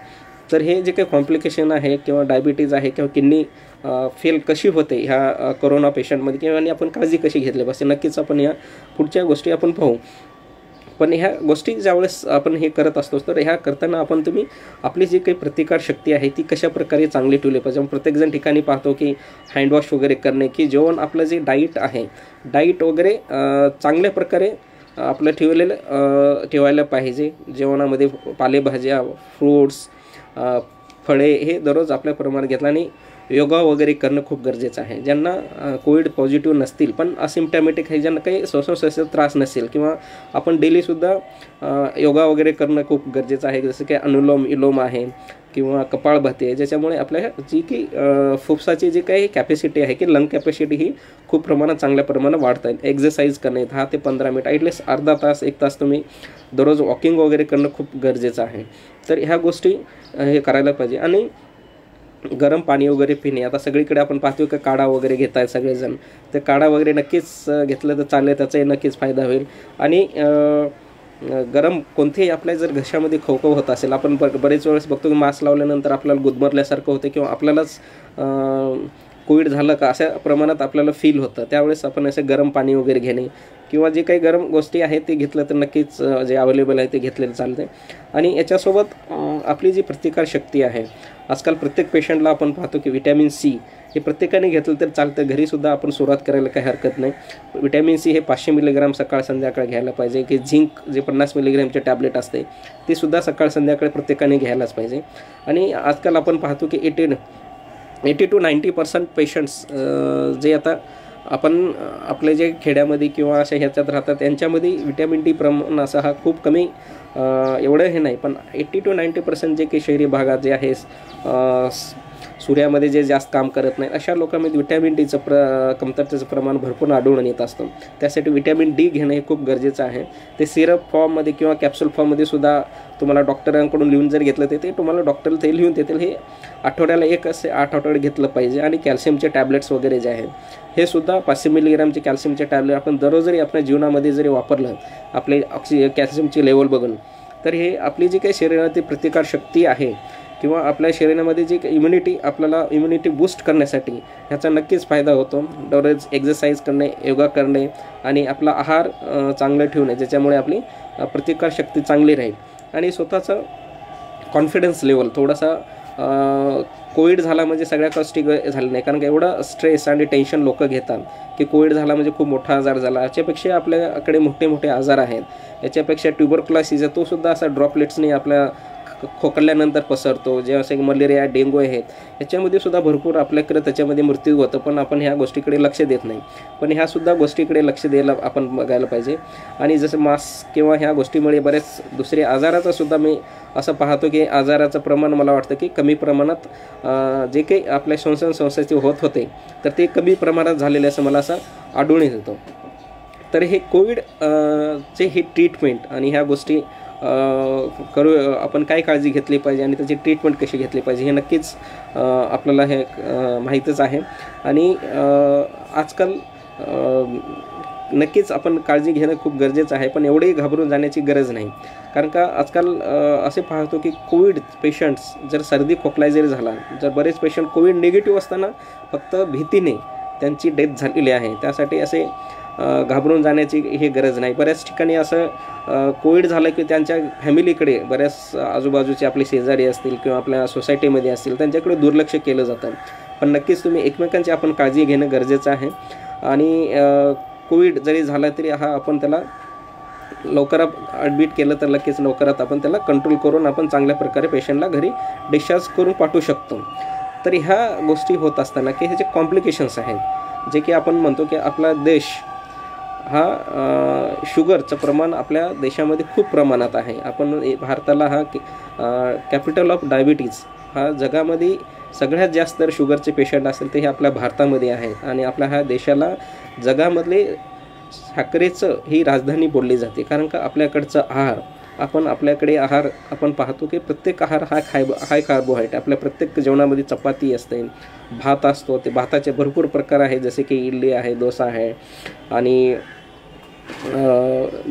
तर हे जे काही कॉम्प्लिकेशन आहे किंवा डायबिटीज आहे किंवा किडनी फेल कशी होते ह्या कोरोना पेशंटमध्ये किंवा आणि आपण काळजी कशी घेतली पाहिजे नक्कीच आपण या पुढच्या गोष्टी आपण पाहू. पण ह्या गोष्टी ज्यावेळेस आपण हे करत असतो तर ह्या करताना आपण तुम्ही आपली जी काही प्रतिकार शक्ती आहे ती कशा प्रकारे चांगली ठेवली पाहिजे. प्रत्येकजण ठिकाणी पाहतो की हँडवॉश वगैरे करणे, की जेवण आपलं जे डाईट आहे डाईट वगैरे चांगल्या प्रकारे आपलं ठेवायला पाहिजे. जेवणामध्ये पालेभाज्या, फ्रूट्स, फळे हे दररोज आपल्या प्रमाणात घेतलं आणि योगा वगैरे करणं खूप गरजेचं आहे. ज्यांना कोविड पॉझिटिव्ह नसतील पण असिम्प्टॅमॅटिक आहे, ज्यांना काही श्वासोच्छ्वासाचा त्रास नसेल किंवा आपण डेलीसुद्धा योगा वगैरे करणं खूप गरजेचं आहे. जसं की अनुलोम विलोम आहे किंवा कपाळभाती आहे, ज्याच्यामुळे आपल्या जी की फुफ्साची जी काही कॅपॅसिटी आहे की लंग कॅपॅसिटी ही खूप प्रमाणात चांगल्या प्रमाणात वाढता येईल. एक्झरसाईज करणे 10 ते 15 मिनिट ॲटलिस्ट अर्धा तास 1 तास तुम्ही दररोज वॉकिंग वगैरे करणं खूप गरजेचं आहे. तर ह्या गोष्टी हे करायला पाहिजे. आणि गरम पाणी वगैरे पिणे, आता सगळीकडे आपण पाहतो की काढा वगैरे घेत आहेत सगळेजण, तर काढा वगैरे नक्कीच घेतलं तर चालेल, त्याचाही नक्कीच फायदा होईल. आणि गरम कोणतेही आपल्या जर घशामध्ये खवखव होत असेल, आपण बरेच वेळेस बघतो की मास्क लावल्यानंतर आपल्याला गुदमरल्यासारखं होतं किंवा आपल्यालाच कोविड झालं का अशा प्रमाणात आपल्याला फील होतं, त्यावेळेस आपण असे गरम पाणी वगैरे घेणे किंवा जे काही गरम गोष्टी आहेत ते घेतलं तर नक्कीच जे अवेलेबल आहे ते घेतलेलं चालते. आणि याच्यासोबत आपली जी प्रतिकारशक्ती आहे, आजकाल प्रत्येक पेशंटला आपण पाहतो की व्हिटॅमिन सी हे प्रत्येकाने घेतलं तर चालतं, घरीसुद्धा आपण सुरुवात करायला काही हरकत नाही. व्हिटॅमिन सी हे 500 मिलीग्राम सकाळ संध्याकाळ घ्यायला पाहिजे, की झिंक जे 50 मिलीग्रामचे टॅबलेट असते ते सुद्धा सकाळ संध्याकाळ प्रत्येकाने घ्यायलाच पाहिजे. आणि आजकाल आपण पाहतो की 80 to 90% पेशंट्स जे आता आपण आपले जे खेड्यामध्ये किंवा अशा ह्याच्यात राहतात त्यांच्यामध्ये व्हिटॅमिन डी प्रमाण असा हा खूप कमी, एवढं हे नाही, पण 80 to 90% जे काही शहरी भागात जे आहे सूर्यामध्ये जे जास्त काम करत नाही अशा लोकांमध्ये व्हिटॅमिन डीचं कमतरतेचं प्रमाण भरपूर आढळून येत असतं. त्यासाठी व्हिटॅमिन डी घेणं हे खूप गरजेचं आहे. ते सिरप फॉर्ममध्ये किंवा कॅप्सूल फॉर्ममध्ये सुद्धा तुम्हाला डॉक्टरांकडून लिहून जर घेतलं ते तुम्हाला डॉक्टर ते लिहून देतील. हे आठवड्याला 1 असे 8 आठवडे घेतलं पाहिजे. आणि कॅल्शियमचे टॅबलेट्स वगैरे जे आहेत हे सुद्धा 500 मिलीग्रामचे कॅल्शियमचे टॅबलेट आपण दररोज जरी आपल्या जीवनामध्ये जरी वापरलं आपले कॅल्शियमची लेवल बघून, तर हे आपली जी काही शरीरातील प्रतिकारशक्ती आहे किंवा आपल्या शरीरामध्ये जी इम्युनिटी आपल्याला इम्युनिटी बूस्ट करण्यासाठी ह्याचा नक्कीच फायदा होतो. दररोज एक्सरसाइज करणे, योगा करणे आणि आपला आहार चांगला ठेवणे, ज्याच्यामुळे आपली प्रतिकारशक्ती चांगली राहील. आणि स्वतःचा कॉन्फिडन्स लेवल थोडासा, कोविड झाला म्हणजे सगळ्या गोष्टी झाल्या नाही, कारण का एवढं स्ट्रेस आणि टेन्शन लोक घेतात की कोविड झाला म्हणजे खूप मोठा आजार झाला. याच्यापेक्षा आपल्याकडे मोठे मोठे आजार आहेत. याच्यापेक्षा ट्युबरक्युलोसिस तो सुद्धा असा ड्रॉपलेट्सने आपल्या खोकल्यानंतर पसरतो, जे असे मलेरिया, डेंग्यू आहेत, याच्यामध्ये सुद्धा भरपूर आपल्याकडे त्याच्यामध्ये मृत्यू होतं, पण आपण ह्या गोष्टीकडे लक्ष देत नाही. पण ह्यासुद्धा गोष्टीकडे लक्ष द्यायला आपण बघायला पाहिजे. आणि जसं मास्क किंवा ह्या गोष्टीमुळे बरेच दुसरे आजाराचा सुद्धा मी असं पाहतो की आजाराचं प्रमाण मला वाटतं की कमी प्रमाणात जे काही आपल्या संस्थेचे होत होते तर ते कमी प्रमाणात झालेले असं मला असं आढळून येतो. तर हे कोविड चे हे ट्रीटमेंट आणि ह्या गोष्टी आपण काय काळजी घेतली पाहिजे आणि त्याची ट्रीटमेंट कशी घेतली पाहिजे हे नक्कीच आपल्याला हे माहीतच आहे. आणि आजकाल नक्कीच आपण काळजी घेणं खूप गरजेचं आहे, पण एवढेही घाबरून जाण्याची गरज नाही. कारण का आजकाल असे पाहतो की कोविड पेशंट्स जर सर्दी खोकला जरी झाला, जर बरेच पेशंट कोविड निगेटिव्ह असताना फक्त भीतीने त्यांची डेथ झालेली आहे. त्यासाठी असे घाबरून जाण्याची ही गरज नाही. बऱ्याच ठिकाणी असं कोविड झालं की त्यांच्या फॅमिलीकडे, बऱ्याच आजूबाजूचे आपले शेजारी असतील किंवा आपल्या सोसायटीमध्ये असतील त्यांच्याकडे दुर्लक्ष केलं जातं. पण नक्कीच तुम्ही एकमेकांची आपण काळजी घेणं गरजेचं आहे. आणि कोविड जरी झाला तरी आपण त्याला लवकरात ॲडमिट केलं तर नक्कीच लवकरात आपण त्याला कंट्रोल करून आपण चांगल्या प्रकारे पेशंटला घरी डिस्चार्ज करून पाठवू शकतो. तर ह्या गोष्टी होत असताना की ह्याचे कॉम्प्लिकेशन्स आहेत, जे की आपण म्हणतो की आपला देश हा शुगरचं प्रमाण आपल्या देशामध्ये खूप प्रमाणात आहे. आपण भारताला हा कॅपिटल ऑफ डायबिटीज हा जगामध्ये सगळ्यात जास्त जर शुगरचे पेशंट असेल तर हे आपल्या भारतामध्ये आहेत. आणि आपल्या ह्या देशाला जगामधले साखरेचं ही राजधानी बोलली जाते. कारण का आपल्याकडचं आहार, आपल्याकडे आहार आपण पाहतो की प्रत्येक आहार हा हाय कार्बोहायड्रेट. आपल्या प्रत्येक जेवणामध्ये चपाती असते, भात असतो, ते भाताचे भरपूर प्रकार आहेत, जसे की इडली आहे, डोसा आहे. आणि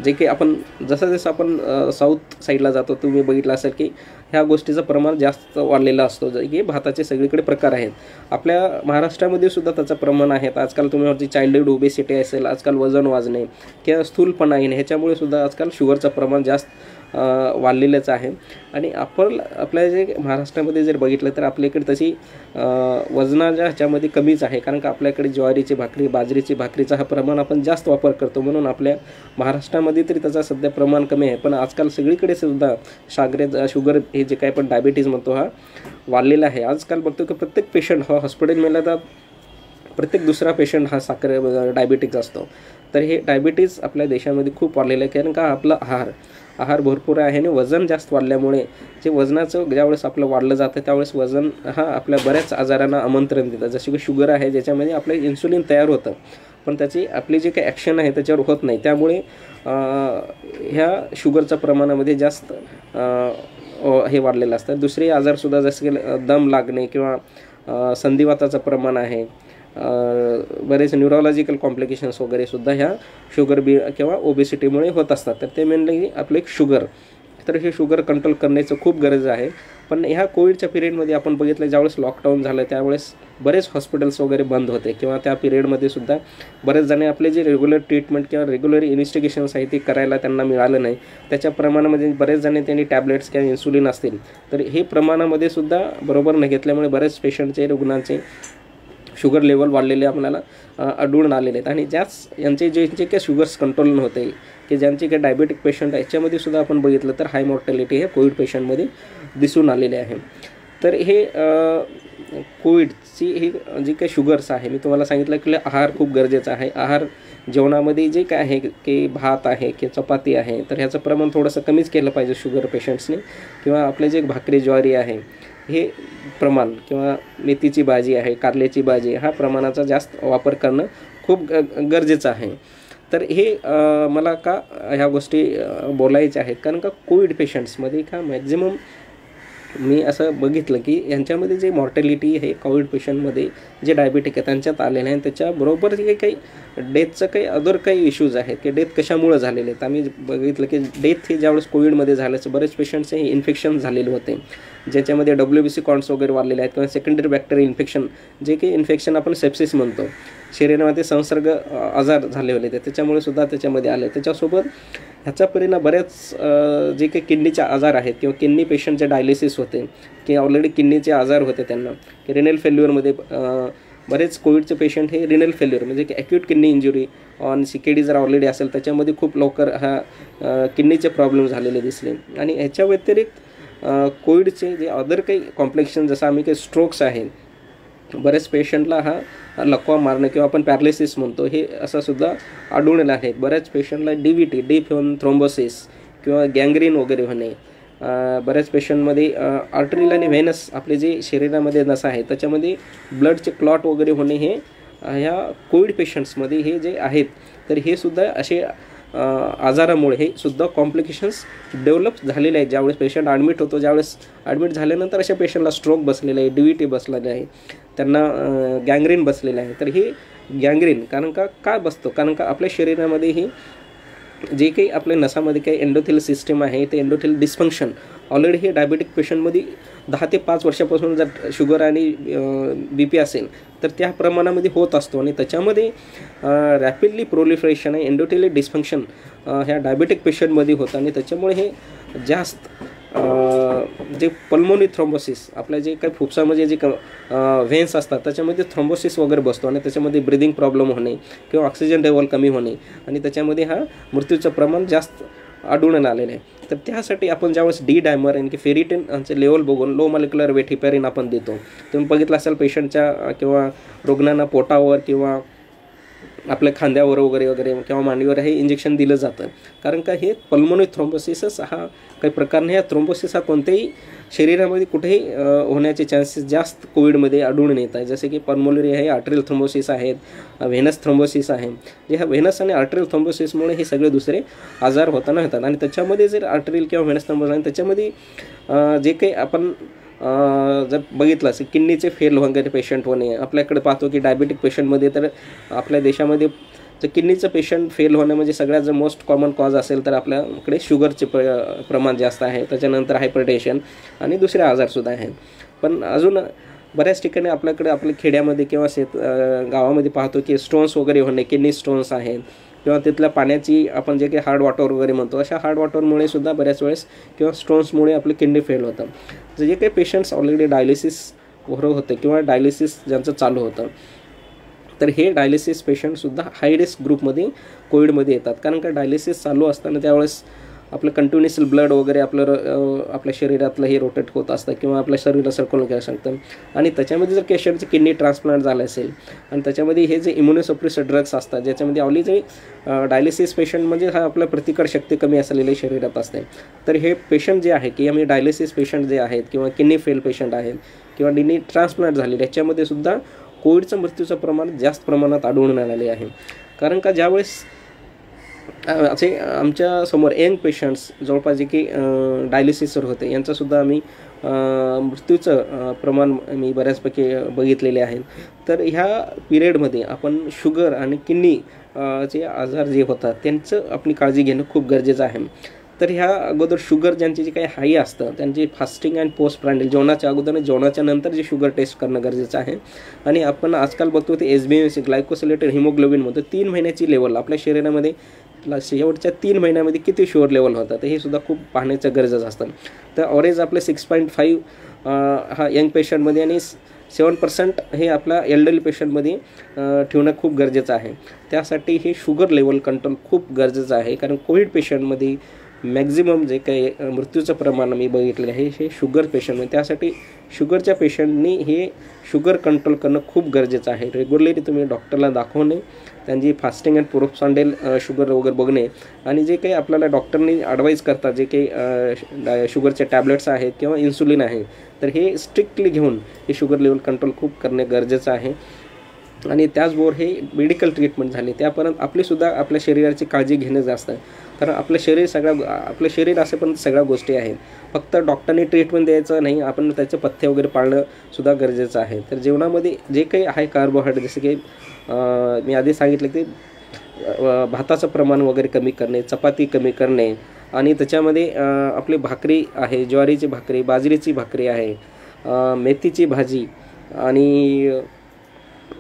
जे की आपण जसं आपण साऊथ साईडला जातो तुम्ही बघितलं असेल की ह्या गोष्टीचं प्रमाण जास्त वाढलेलं असतो, जे की भाताचे सगळीकडे प्रकार आहेत. आपल्या महाराष्ट्रामध्ये सुद्धा त्याचं प्रमाण आहे. आजकाल तुम्ही चाइल्डहुड ओबेसिटी असेल, आजकाल वजन वाढणे किंवा स्थूलपणा येणे, ह्याच्यामुळे सुद्धा आजकाल शुगरचं प्रमाण जास्त वाढलेलंच आहे. आणि आपल्या जे महाराष्ट्रामध्ये जर बघितलं तर आपल्याकडे तशी वजनाच्या ह्याच्यामध्ये कमीच आहे. कारण का आपल्याकडे ज्वारीची भाकरी, बाजरीची भाकरीचा हा प्रमाण आपण जास्त वापर करतो, म्हणून आपल्या महाराष्ट्रामध्ये तरी त्याचा सध्या प्रमाण कमी आहे. पण आजकाल सगळीकडे सुद्धा शुगर हे जे काय आपण डायबिटीज म्हणतो हा वाढलेला आहे. आजकाल बघतो की प्रत्येक पेशंट हा हॉस्पिटलमध्ये तर प्रत्येक दुसरा पेशंट हा डायबिटीज असतो. तर हे डायबिटीज आपल्या देशामध्ये खूप वाढलेलं आहे. कारण का आपला आहार भरपूर आहे आणि वजन जास्त वाढल्यामुळे जे वजनाचं ज्यावेळेस आपलं वाढलं जातं त्यावेळेस वजन हा आपल्या बऱ्याच आजारांना आमंत्रण देतं. जसे की शुगर आहे, ज्याच्यामध्ये आपलं इन्सुलिन तयार होतं पण त्याची आपली जे काही ॲक्शन आहे त्याच्यावर होत नाही. त्यामुळे ह्या शुगरच्या प्रमाणामध्ये जास्त हे वाढलेलं असतं. दुसरे आजारसुद्धा जसे की दम लागणे किंवा संधिवाताचं प्रमाण आहे, बरेच न्यूरोलॉजिकल कॉम्प्लिकेशन्स वगैरे सुद्धा ह्या शुगर किंवा ओबेसिटीमुळे होत असतात. तर ते मेनली आपलं एक शुगर, तर हे शुगर कंट्रोल करण्याचं खूप गरज आहे. पण ह्या कोविडच्या पिरियडमध्ये आपण बघितलं, ज्यावेळेस लॉकडाऊन झालं त्यावेळेस बरेच हॉस्पिटल्स वगैरे बंद होते, किंवा त्या पिरियडमध्ये सुद्धा बरेच जण आपले जे रेग्युलर ट्रीटमेंट किंवा रेग्युलर इन्व्हेस्टिगेशन्स आहे ते करायला त्यांना मिळालं नाही. त्याच्या प्रमाणामध्ये बरेच जण त्यांनी टॅबलेट्स किंवा इन्सुलिन असतील तर हे प्रमाणामध्ये सुद्धा बरोबर न घेतल्यामुळे बरेच पेशंटचे, रुग्णांचे शुगर लेवल वाढलेले आपल्याला आढळून आलेले आहेत. आणि यांचे जे काही शुगर्स कंट्रोल नव्हते, की ज्यांचे काही डायबेटिक पेशंट आहे याच्यामध्ये सुद्धा आपण बघितलं तर हाय मॉर्टॅलिटी हे कोविड पेशंटमध्ये दिसून आलेले आहे. तर हे कोविडची ही जी काही शुगर्स आहे, मी तुम्हाला सांगितलं की आहार खूप गरजेचा आहे. आहार जेवणामध्ये जे काय आहे की भात आहे की चपाती आहे, तर ह्याचं प्रमाण थोडंसं कमीच केलं पाहिजे शुगर पेशंट्सने. किंवा आपले जे भाकरी ज्वारी आहे हे प्रमाण, किंवा मेथीची भाजी आहे, कारल्याची भाजी, हा प्रमाणाचा जास्त वापर करणं खूप गरजेचं आहे. तर हे मला का ह्या गोष्टी बोलायच्या आहेत, कारण का कोविड पेशंट्समध्ये का मॅक्झिमम मी असं बघितलं की यांच्यामध्ये जे मॉर्टॅलिटी हे कोविड पेशंटमध्ये जे डायबिटिक आहे त्यांच्यात आलेलं आहे. त्याच्याबरोबर जे काही डेथचं काही अदर काही इश्यूज आहेत की डेथ कशामुळे झालेले आहेत. आम्ही बघितलं की डेथ हे ज्यावेळेस कोविडमध्ये झाल्याचं बरेच पेशंट्स हे इन्फेक्शन झालेले होते, ज्याच्यामध्ये WBC काउंट्स वगैरे वाढलेले आहेत, किंवा सेकंडरी बॅक्टेरियल इन्फेक्शन, जे काही इन्फेक्शन आपण सेप्सिस म्हणतो, शरीरामध्ये संसर्ग आजार झाले होते त्याच्यामुळे सुद्धा त्याच्यामध्ये आले. त्याच्यासोबत ह्याचा परिणाम बऱ्याच जे काही किडनीचे आजार आहेत, किंवा किडनी पेशंटचे डायलिसिस होते, की ऑलरेडी किडनीचे आजार होते त्यांना, की रिनल फेल्युअरमध्ये बरेच कोविडचे पेशंट हे रिनल फेल्युअर म्हणजे की acute kidney injury on CKD जर ऑलरेडी असेल त्याच्यामध्ये खूप लवकर हा किडनीचे प्रॉब्लेम झालेले दिसले. आणि ह्याच्या व्यतिरिक्त कोविडचे जे अदर काही कॉम्प्लिकेशन, जसं आम्ही काही स्ट्रोक्स आहेत, बरेच पेशंटला हा लकवा मारणं किंवा आपण पॅरालिसिस म्हणतो हे असं सुद्धा आढळून आहे. बऱ्याच पेशंटला DVT, डीप व्हेन थ्रोम्बोसिस किंवा गँग्रीन वगैरे होणे. बऱ्याच पेशंटमध्ये आर्टरील आणि व्हेनस आपले जे शरीरामध्ये नसा आहे त्याच्यामध्ये ब्लडचे क्लॉट वगैरे होणे हे ह्या कोविड पेशंट्समध्ये हे जे आहेत, तर हे सुद्धा असे आजारामुळे हे सुद्धा कॉम्प्लिकेशन्स डेव्हलप झालेले आहेत. ज्यावेळेस पेशंट ॲडमिट होतो, ज्यावेळेस ॲडमिट झाल्यानंतर अशा पेशंटला स्ट्रोक बसलेला आहे, DVT बसलेला आहे, त्यांना गँग्रीन बसलेलं आहे. तर हे गँग्रीन कारण का बसतो, कारण का आपल्या शरीरामध्ये ही जे काही आपल्या नसामध्ये काही एंडोथेल सिस्टम आहे ते एंडोथेल डिस्फंक्शन ऑलरेडी हे डायबेटिक पेशंटमध्ये 10 ते 5 वर्षापासून जर शुगर आणि BP असेल तर त्या प्रमाणामध्ये होत असतो. आणि त्याच्यामध्ये रॅपिडली प्रोलिफरेशन आहे एंडोथेलियल डिस्फंक्शन ह्या डायबेटिक पेशंटमध्ये होतं. आणि त्याच्यामुळे हे जास्त जे पल्मोनी थ्रोम्बोसिस आपल्या जे काही फुफ्सामध्ये जे व्हेन्स असतात त्याच्यामध्ये थ्रोम्बोसिस वगैरे बसतो, आणि त्याच्यामध्ये ब्रिदिंग प्रॉब्लेम होणे किंवा ऑक्सिजन लेवल कमी होणे, आणि त्याच्यामध्ये हा मृत्यूचं प्रमाण जास्त आढळून आलेलं आहे. तर त्यासाठी आपण ज्यावेळेस D-डायमर आणि फेरिटिनचे लेवल बघून लो मॉलिक्युलर वेट हिपॅरिन आपण देतो. तुम्ही बघितलं असेल पेशंटच्या किंवा रुग्णांना पोटावर किंवा आपल्या खांद्यावर वगैरे किंवा मांडीवर हे इंजेक्शन दिलं जातं. कारण का हे पल्मोनरी थ्रोम्बोसिसच हा काही प्रकार नाही. हा थ्रोम्बोसिस हा कोणत्याही शरीरामध्ये कुठेही होण्याचे चान्सेस जास्त कोविडमध्ये आढळून येत आहे. जसे की पल्मोनरी आहे, आर्टरियल थ्रोम्बोसिस आहेत, व्हेनस थ्रोम्बोसिस आहे. जे ह्या व्हेनस आणि आर्टरियल थ्रोम्बोसिसमुळे हे सगळे दुसरे आजार होताना होतात. आणि त्याच्यामध्ये जर आर्टरियल किंवा व्हेनस थ्रोम्बोसिस आहे त्याच्यामध्ये जे काही आपण जर बघितलं असेल किडनीचे फेल वगैरे पेशंट होणे, आपल्याकडे पाहतो की डायबेटिक पेशंटमध्ये तर आपल्या देशामध्ये तर किडनीचं पेशंट फेल होणं म्हणजे सगळ्यात जर मोस्ट कॉमन कॉज असेल तर आपल्याकडे शुगरचे प्रमाण जास्त आहे, त्याच्यानंतर हायपरटेन्शन आणि दुसरे आजारसुद्धा आहेत. पण अजून बऱ्याच ठिकाणी आपल्याकडे आपल्या खेड्यामध्ये किंवा गावामध्ये पाहतो की स्टोन्स वगैरे होणे, किडनी स्टोन्स आहेत, किंवा तिथल्या पाण्याची आपण जे काही हार्ड वॉटर वगैरे म्हणतो अशा हार्ड वॉटरमुळे सुद्धा बऱ्याच वेळेस किंवा स्टोन्समुळे आपले किडनी फेल होतं. जे काही पेशंट्स ऑलरेडी डायलिसिस वगैरे होते किंवा डायलिसिस ज्यांचं चालू होतं, तर हे डायलिसिस पेशंटसुद्धा हाय रिस्क ग्रुपमध्ये कोविडमध्ये येतात. कारण का डायलिसिस चालू असताना त्यावेळेस आपलं कंटिन्युअसली ब्लड वगैरे आपल्या शरीरातलं हे रोटेट होत असतं किंवा आपल्या शरीराला सर्क्युलेट करायला सांगतं. आणि त्याच्यामध्ये जर पेशंटचं किडनी ट्रान्सप्लांट झालं असेल आणि त्याच्यामध्ये हे जे इम्युनोसप्रेसर ड्रग्स असतात ज्याच्यामध्ये ऑली जे डायलिसिस पेशंट म्हणजे हा आपला प्रतिकार शक्ती कमी असलेले शरीरात असते. तर हे पेशंट जे आहे की आम्ही डायलिसिस पेशंट जे आहेत किंवा किडनी फेल पेशंट आहेत किंवा किडनी ट्रान्सप्लांट झालेले याच्यामध्ये सुद्धा कोविडचं मृत्यूचं प्रमाण जास्त प्रमाणात आढळून आलेले आहे. कारण का ज्यावेळेस असे आमच्या समोर यंग पेशंट्स जवळपास जे की डायलिसिसवर होते यांचासुद्धा आम्ही मृत्यूचं प्रमाण मी बऱ्याचपैकी बघितलेले आहेत. तर ह्या पिरियडमध्ये आपण शुगर आणि किडनी चे आजार जे होतात त्यांचं आपली काळजी घेणं खूप गरजेचं आहे. तर ह्या अगोदर शुगर ज्यांची जी काही हाई असतं त्यांची फास्टिंग अँड पोस्ट प्रायंडल जेवणाच्या अगोदर जेवणाच्या नंतर जे शुगर टेस्ट करणं गरजेचं आहे. आणि आपण आजकाल बघतो ते SBMC ग्लायकोसिलेटेड हिमोग्लोबिन म्हणतो 3 महिन्याची लेवल आपल्या शरीरामध्ये शेवटच्या 3 महिन्यामध्ये किती शुगर लेवल होतं तर हे सुद्धा खूप पाहण्याचं गरजेचं असतं. तर ऑरेज आपले 6.5 हा यंग पेशंटमध्ये आणि 7% हे आपल्या एल्डरली पेशंटमध्ये ठेवणं खूप गरजेचं आहे. त्यासाठी हे शुगर लेवल कंट्रोल खूप गरजेचं आहे. कारण कोविड पेशंटमध्ये मॅक्झिमम जे काही मृत्यूचं प्रमाण मी बघितलेलं आहे हे शुगर पेशंटमध्ये. त्यासाठी शुगरच्या पेशंटनी हे शुगर कंट्रोल करणं खूप गरजेचं आहे. रेग्युलरली तुम्ही डॉक्टरला दाखवणे, त्यांची फास्टिंग अँड पोस्ट प्रायंडल शुगर वगैरे बघणे आणि जे काही आपल्याला डॉक्टरनी ॲडवाईज करतात जे काही शुगरचे टॅब्लेट्स आहेत किंवा इन्सुलिन आहे तर हे स्ट्रिक्टली घेऊन हे शुगर लेवल कंट्रोल खूप करणे गरजेचं आहे. आणि त्याचबरोबर हे मेडिकल ट्रीटमेंट झाले त्यापर्यंत आपलीसुद्धा आपल्या शरीराची काळजी घेणं जास्त आहे. कारण आपलं शरीर असे सगळ्या गोष्टी आहेत. फक्त डॉक्टरने ट्रीटमेंट द्यायचं नाही, आपण त्याचे पथ्य वगैरे पाळणं सुद्धा गरजेचं आहे. तर जेवणामध्ये जे काही आहे कार्बोहायड्रेट जसे की मी आधी सांगितलं की भाताचं प्रमाण वगैरे कमी करणे, चपाती कमी करणे आणि त्याच्यामध्ये आपली भाकरी आहे, ज्वारीची भाकरी, बाजरीची भाकरी आहे, मेथीची भाजी आणि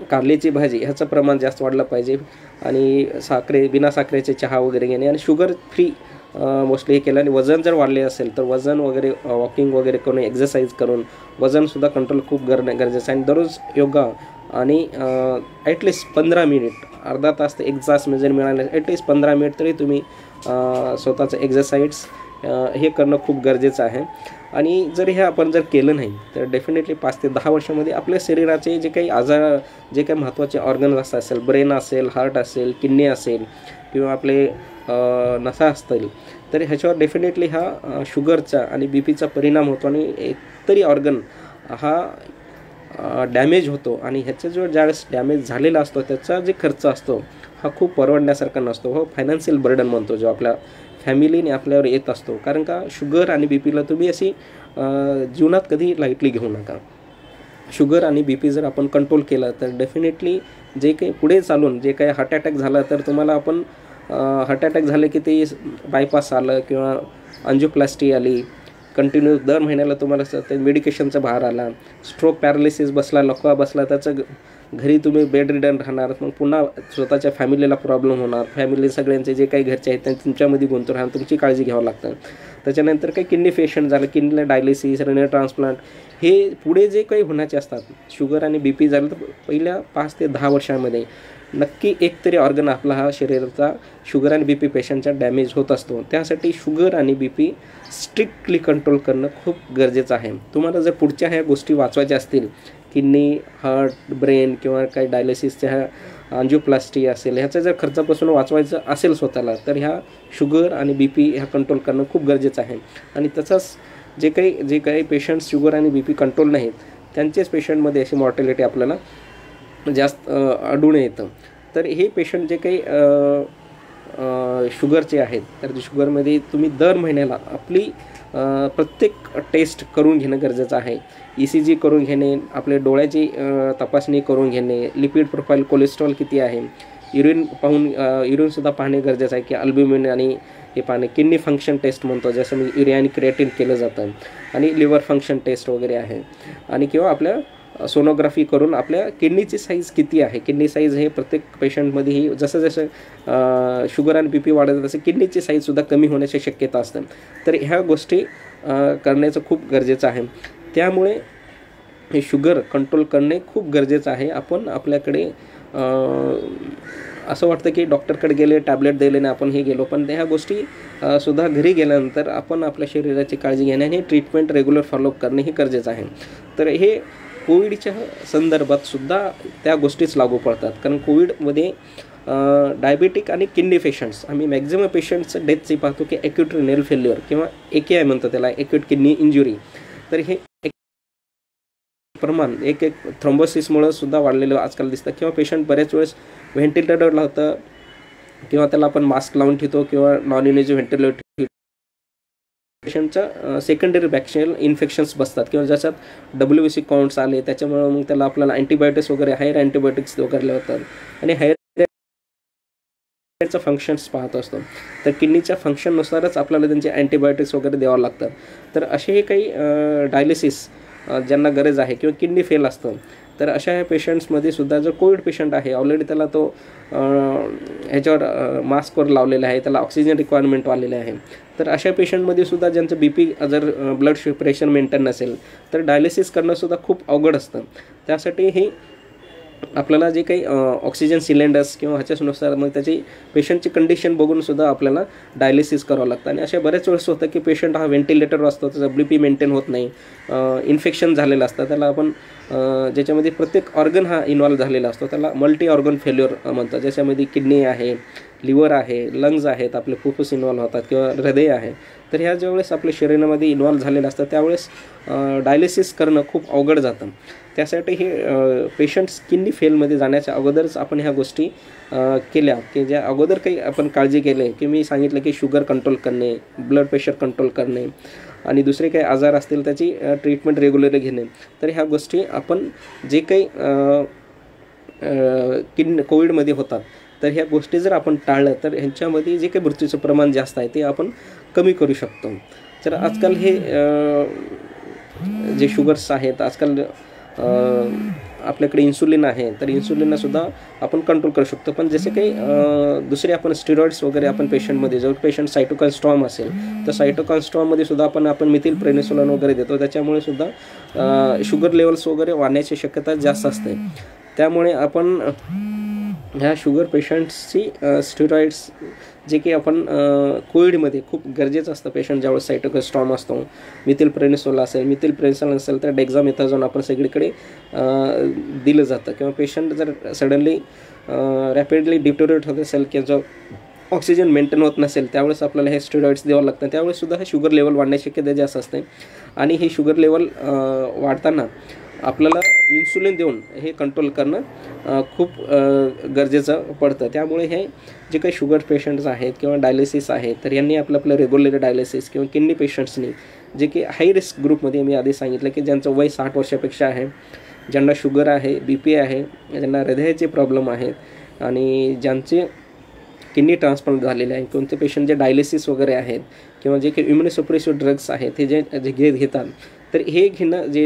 कारल्याची भाजी ह्याचं प्रमाण जास्त वाढलं पाहिजे. आणि बिना साखरेचे चहा वगैरे घेणे आणि शुगर फ्री मोस्टली हे केलं. आणि वजन जर वाढले असेल तर वजन वगैरे वॉकिंग वगैरे करून एक्झरसाईज करून वजनसुद्धा कंट्रोल खूप गरजेचं आहे. आणि दररोज योगा आणि ॲटलिस्ट 15 मिनिट, अर्धा तास ते 1 तास जर मिळाले ॲटलिस्ट 15 मिनिट तरी तुम्ही स्वतःचं एक्झरसाईज हे करणं खूप गरजेचं आहे. आणि जर हे आपण केलं नाही तर डेफिनेटली 5 ते 10 वर्षामध्ये आपल्या शरीराचे जे काही आजार, जे काही महत्त्वाचे ऑर्गन्स असेल, ब्रेन असेल, हार्ट असेल, किडनी असेल किंवा आपले नसा असतील तर ह्याच्यावर डेफिनेटली हा शुगरचा आणि BPचा परिणाम होतो. आणि एकतरी ऑर्गन हा डॅमेज होतो. आणि ह्याचा जो ज्यावेळेस डॅमेज झालेला असतो त्याचा जे खर्च असतो हा खूप परवडण्यासारखा नसतो. हो, फायनान्शियल बर्डन म्हणतो जो आपल्या फॅमिलीने आपल्यावर येत असतो. कारण का शुगर आणि BPला तुम्ही अशी जीवनात कधी लाईटली घेऊ नका. शुगर आणि BP जर आपण कंट्रोल केलं तर डेफिनेटली जे काही पुढे चालून जे काही हार्ट अटॅक झाला तर तुम्हाला आपण हार्ट अटॅक झाले की ते बायपास आलं किंवा अंजिओप्लास्टी आली, कंटिन्यू दर महिन्याला तुम्हाला ते मेडिकेशनचा भार आला, स्ट्रोक पॅरालिसिस बसला, लकवा बसला, त्याचं घरी तुम्ही बेड रिडन राहणार, मग पुन्हा स्वतःच्या फॅमिलीला प्रॉब्लेम होणार, फॅमिली सगळ्यांचे जे काही घरचे आहेत त्यांनी तुमच्यामध्ये गुंतून राहणार, तुमची काळजी घ्यावं लागतं. त्याच्यानंतर काही किडनी पेशंट झालं, किडनीला डायलिसिस, रेनल ट्रान्सप्लांट हे पुढे जे काही होण्याचे असतात. शुगर आणि BP झालं तर पहिल्या 5 ते 10 वर्षांमध्ये नक्की एक तरी ऑर्गन आपला हा शरीराचा शुगर आणि BP पेशंटचा डॅमेज होत असतो. त्यासाठी शुगर आणि BP स्ट्रिक्टली कंट्रोल करणं खूप गरजेचं आहे. तुम्हाला जर पुढच्या ह्या गोष्टी वाचवायच्या असतील, किडनी, हार्ट, ब्रेन किंवा काही डायलिसिसच्या ह्या अंजिओप्लास्टी असेल ह्याचा जर खर्चापासून वाचवायचं असेल स्वतःला तर ह्या शुगर आणि BP ह्या कंट्रोल करणं खूप गरजेचं आहे. आणि तसंच जे काही पेशंट्स शुगर आणि BP कंट्रोल नाहीत त्यांचेच पेशंटमध्ये अशी मॉर्टॅलिटी आपल्याला जास्त आढळून येतं. तर हे पेशंट जे काही शुगरचे आहेत तर शुगरमध्ये तुम्ही दर महिन्याला आपली प्रत्येक टेस्ट करून घेणं गरजेचं आहे. ECG करून घेणे, आपले डोळ्याची तपासणी करून घेणे, लिपिड प्रोफाईल, कोलेस्ट्रॉल किती आहे, युरिनसुद्धा पाहणे गरजेचं आहे की अल्ब्युमिन आणि हे पाहणे, किडनी फंक्शन टेस्ट म्हणतो जसं मी युरिया आणि क्रिएटिन केलं जातं, आणि लिव्हर फंक्शन टेस्ट वगैरे आहे. आणि किंवा आपल्या सोनोग्राफी करून आपल्या किडनीची साईज किती आहे, किडनी साईज हे प्रत्येक पेशंटमध्येही जसं शुगर आणि BP वाढत तसं किडनीची साईजसुद्धा कमी होण्याची शक्यता असते. तर ह्या गोष्टी करण्याचं खूप गरजेचं आहे. त्यामुळे हे शुगर कंट्रोल करणे खूप गरजेचं आहे. आपण आपल्याकडे असं वाटतं की डॉक्टरकडे गेले, टॅबलेट दिले आणि आपण हे गेलो, पण ह्या गोष्टी सुद्धा घरी गेल्यानंतर आपण आपल्या शरीराची काळजी घेणे आणि ट्रीटमेंट रेग्युलर फॉलोअप करणे हे गरजेचं आहे. तर हे कोविडच्या संदर्भात सुद्धा त्या गोष्टीच लागू पडतात. कारण कोविडमध्ये डायबिटिक आणि किडनी पेशंट्स आम्ही मॅक्झिमम पेशंट्स डेथची पाहतो की ॲक्यूट रिनल फेल्युअर किंवा AKI म्हणतो त्याला, ॲक्यूट किडनी इंजुरी. तर हे प्रमाण एक थ्रोम्बोसिसमुळे सुद्धा वाढलेलं आजकाल दिसतं. किंवा पेशंट बऱ्याच वेळेस व्हेंटिलेटरला होतं, किंवा त्याला आपण मास्क लावून ठेवतो किंवा नॉन इन्व्हेजिव्ह व्हेंटिलेटर पेशंटच्या सेकंडरी बॅक्टेरियल इन्फेक्शन्स बसतात किंवा ज्याच्यात WBC काउंट्स आले, त्याच्यामुळे मग त्याला आपल्याला अँटीबायोटिक्स वगैरे हायर अँटीबायोटिक्स वगैरे होतात आणि हायर फंक्शन्स पाहत असतो. तर किडनीच्या फंक्शननुसारच आपल्याला त्यांचे अँटीबायोटिक्स वगैरे द्यावं लागतात. तर असेही काही डायलिसिस ज्यांना गरज आहे किंवा किडनी फेल असतं, तर अशा ह्या पेशंट्समध्ये सुद्धा जर कोविड पेशंट आहे, ऑलरेडी त्याला तो ह्याच्यावर मास्कवर लावलेला आहे, त्याला ऑक्सिजन रिक्वायरमेंट आलेले आहे, तर अशा पेशंटमध्ये सुद्धा ज्यांचं BP जर ब्लड प्रेशर मेंटेन नसेल तर डायलिसिस करणंसुद्धा खूप अवघड असतं. त्यासाठी हे आपल्याला जे काही ऑक्सिजन सिलेंडर्स किंवा ह्याच्यानुसार मग त्याची पेशंटची कंडिशन बघून सुद्धा आपल्याला डायलिसिस करावं लागतं. आणि अशा बऱ्याच वेळेस होतं की पेशंट हा व्हेंटिलेटरवर असतो, त्याचा BP मेंटेन होत नाही, इन्फेक्शन झालेलं असतं, त्याला आपण ज्याच्यामध्ये प्रत्येक ऑर्गन हा इन्व्हॉल्व झालेला असतो त्याला मल्टी ऑर्गन फेल्युअर म्हणतात, ज्याच्यामध्ये किडनी आहे, लिव्हर आहे, लंग्स आहेत, आपले फुफ्फुस इन्व्हॉल्व होतात किंवा हृदय आहे. तर ह्या ज्यावेळेस आपल्या शरीरामध्ये इन्व्हॉल्व झालेलं असतं त्यावेळेस डायलिसिस करणं खूप अवघड जातं. त्यासाठी हे पेशंट्स किडनी फेलमध्ये जाण्याच्या अगोदरच आपण ह्या गोष्टी केल्या की ज्या अगोदर काही आपण काळजी केली की मी सांगितलं की शुगर कंट्रोल करणे, ब्लड प्रेशर कंट्रोल करणे आणि दुसरे काही आजार असतील त्याची ट्रीटमेंट रेग्युलरली घेणे. तर ह्या गोष्टी आपण जे काही कोविडमध्ये होतात तर ह्या गोष्टी जर आपण टाळलं तर ह्यांच्यामध्ये जे काही मृत्यूचं प्रमाण जास्त आहे ते आपण कमी करू शकतो. तर आजकाल हे जे शुगर्स आहेत, आजकाल आपल्याकडे इन्सुलिन आहे, तर इन्सुलिनसुद्धा आपण कंट्रोल करू शकतो. पण जसे काही दुसरे आपण स्टिरॉइड्स वगैरे आपण पेशंटमध्ये, जर पेशंट सायटोकाइन स्टॉर्म असेल तर सायटोकाइन स्टॉर्ममध्ये सुद्धा आपण मिथिल प्रेनिसोलोन वगैरे देतो, त्याच्यामुळे सुद्धा शुगर लेवल्स वगैरे वाढण्याची शक्यता जास्त असते. त्यामुळे आपण ह्या शुगर पेशंट्सची स्टिरॉइड्स जे की आपण कोविडमध्ये खूप गरजेचं असतं. पेशंट ज्यावेळेस सायटोकाइन स्टॉर्म असतो, मिथिल प्रेनिसोला असेल, मिथिल प्रेनिसोल असेल तर डेक्झामेथाझोन आपण सगळीकडे दिलं जातं. किंवा पेशंट जर सडनली रॅपिडली डिटोरेट होत असेल किंवा ऑक्सिजन मेंटेन होत नसेल त्यावेळेस आपल्याला हे स्टिरॉइड्स द्यावं लागतं. त्यावेळेस सुद्धा हे शुगर लेवल वाढण्याची शक्यता जास्त असते आणि ही शुगर लेवल वाढताना आपल्याला इन्सुलिन देऊन हे कंट्रोल करणं खूप गरजेचं पडतं. त्यामुळे हे जे काही शुगर पेशंट्स आहेत किंवा डायलिसिस आहेत तर यांनी आपलं रेग्युलर डायलिसिस किंवा किडनी पेशंट्सनी जे की हाय रिस्क ग्रुपमध्ये मी आधी सांगितलं की ज्यांचं वय 60 वर्षापेक्षा आहे, ज्यांना शुगर आहे, BP आहे, ज्यांना हृदयाचे प्रॉब्लेम आहेत आणि ज्यांचे किडनी ट्रान्सप्लांट झालेले आहे, कोणते पेशंट जे डायलिसिस वगैरे आहेत किंवा जे काही इम्युनोसप्रेसिव्ह ड्रग्स आहेत हे जे घेतात तर हे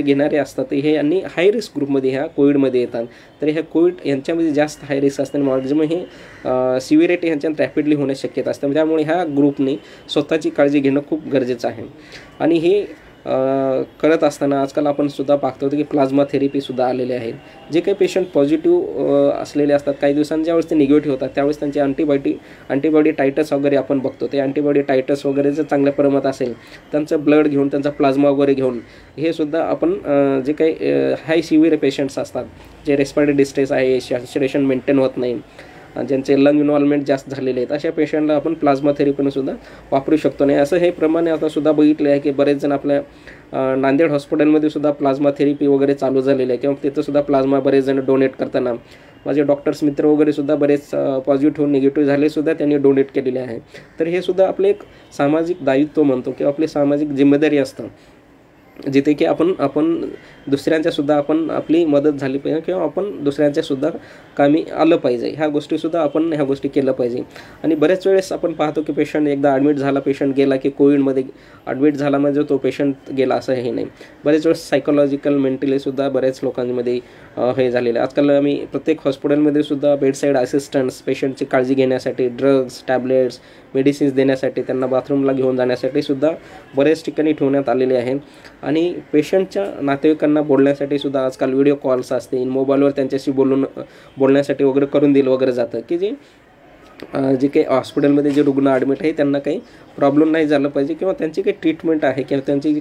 घेणारे असतात हे यांनी हाय रिस्क ग्रुपमध्ये ह्या कोविडमध्ये येतात. तर ह्या कोविड यांच्यामध्ये जास्त हाय रिस्क असतात, मॅक्झिमम हे सिव्हिरिटी ह्यांच्यात रॅपिडली होण्याची शक्यता असते. त्यामुळे ह्या ग्रुपने स्वतःची काळजी घेणं खूप गरजेचं आहे. आणि हे करत असताना आजकाल आपण सुद्धा पाहतो की प्लाझ्मा थेरपीसुद्धा आलेले आहेत. जे काही पेशंट पॉझिटिव्ह असलेले असतात काही दिवसांनी ज्यावेळेस ते निगेटिव्ह होतात त्यावेळेस त्यांचे अँटीबॉडी टायटस वगैरे आपण बघतो. ते अँटीबॉडी टायटस वगैरे जर चांगल्या प्रमाणात असेल त्यांचं ब्लड घेऊन, त्यांचा प्लाझ्मा वगैरे घेऊन हे सुद्धा आपण जे काही हाय सिव्हिअर पेशंट्स असतात, जे रेस्पिरेटरी डिस्ट्रेस आहे, सॅच्युरेशन मेंटेन होत नाही, ज्यांचे लंग इन्व्हॉल्वमेंट जास्त झालेले आहेत, अशा पेशंटला आपण प्लाझ्मा थेरपीनं सुद्धा वापरू शकतो. नाही असं हे प्रमाणे आता सुद्धा बघितलं आहे की बरेच जण आपल्या नांदेड हॉस्पिटलमध्ये सुद्धा प्लाझ्मा थेरपी वगैरे चालू झालेलं आहे किंवा तिथं सुद्धा प्लाझ्मा बरेच जण डोनेट करताना माझे डॉक्टर्स मित्र वगैरे सुद्धा बरेच पॉझिटिव्ह निगेटिव्ह झाले सुद्धा त्यांनी डोनेट केलेले आहे. तर हे सुद्धा आपले एक सामाजिक दायित्व म्हणतो किंवा आपली सामाजिक जिम्मेदारी असतं, जिथे की आपण दुसऱ्यांच्यासुद्धा आपण आपली मदत झाली पाहिजे किंवा आपण दुसऱ्यांच्यासुद्धा कामी आलं पाहिजे. ह्या गोष्टीसुद्धा आपण ह्या गोष्टी केल्या पाहिजे. आणि बऱ्याच वेळेस आपण पाहतो की पेशंट एकदा ॲडमिट झाला, पेशंट गेला की कोविडमध्ये ॲडमिट झाला म्हणजे तो पेशंट गेला असं हे नाही. बरेच वेळेस सायकोलॉजिकल मेंटलीसुद्धा बऱ्याच लोकांमध्ये हे झालेलं आहे. आजकाल आम्ही प्रत्येक हॉस्पिटलमध्ये सुद्धा बेडसाईड असिस्टंट्स पेशंटची काळजी घेण्यासाठी, ड्रग्स, टॅबलेट्स, मेडिसिन्स देण्यासाठी, त्यांना बाथरूमला घेऊन जाण्यासाठी सुद्धा बऱ्याच ठिकाणी ठेवण्यात आलेले आहेत. आणि पेशंटच्या नातेवाईकांना बोलण्यासाठी सुद्धा आजकाल व्हिडिओ कॉल्स असतील, मोबाईलवर त्यांच्याशी बोलण्यासाठी वगैरे करून दिलं वगैरे जातं की जे काही हॉस्पिटलमध्ये जे रुग्ण ॲडमिट आहे त्यांना काही प्रॉब्लेम नाही झालं पाहिजे किंवा त्यांची काही ट्रीटमेंट आहे किंवा त्यांची जी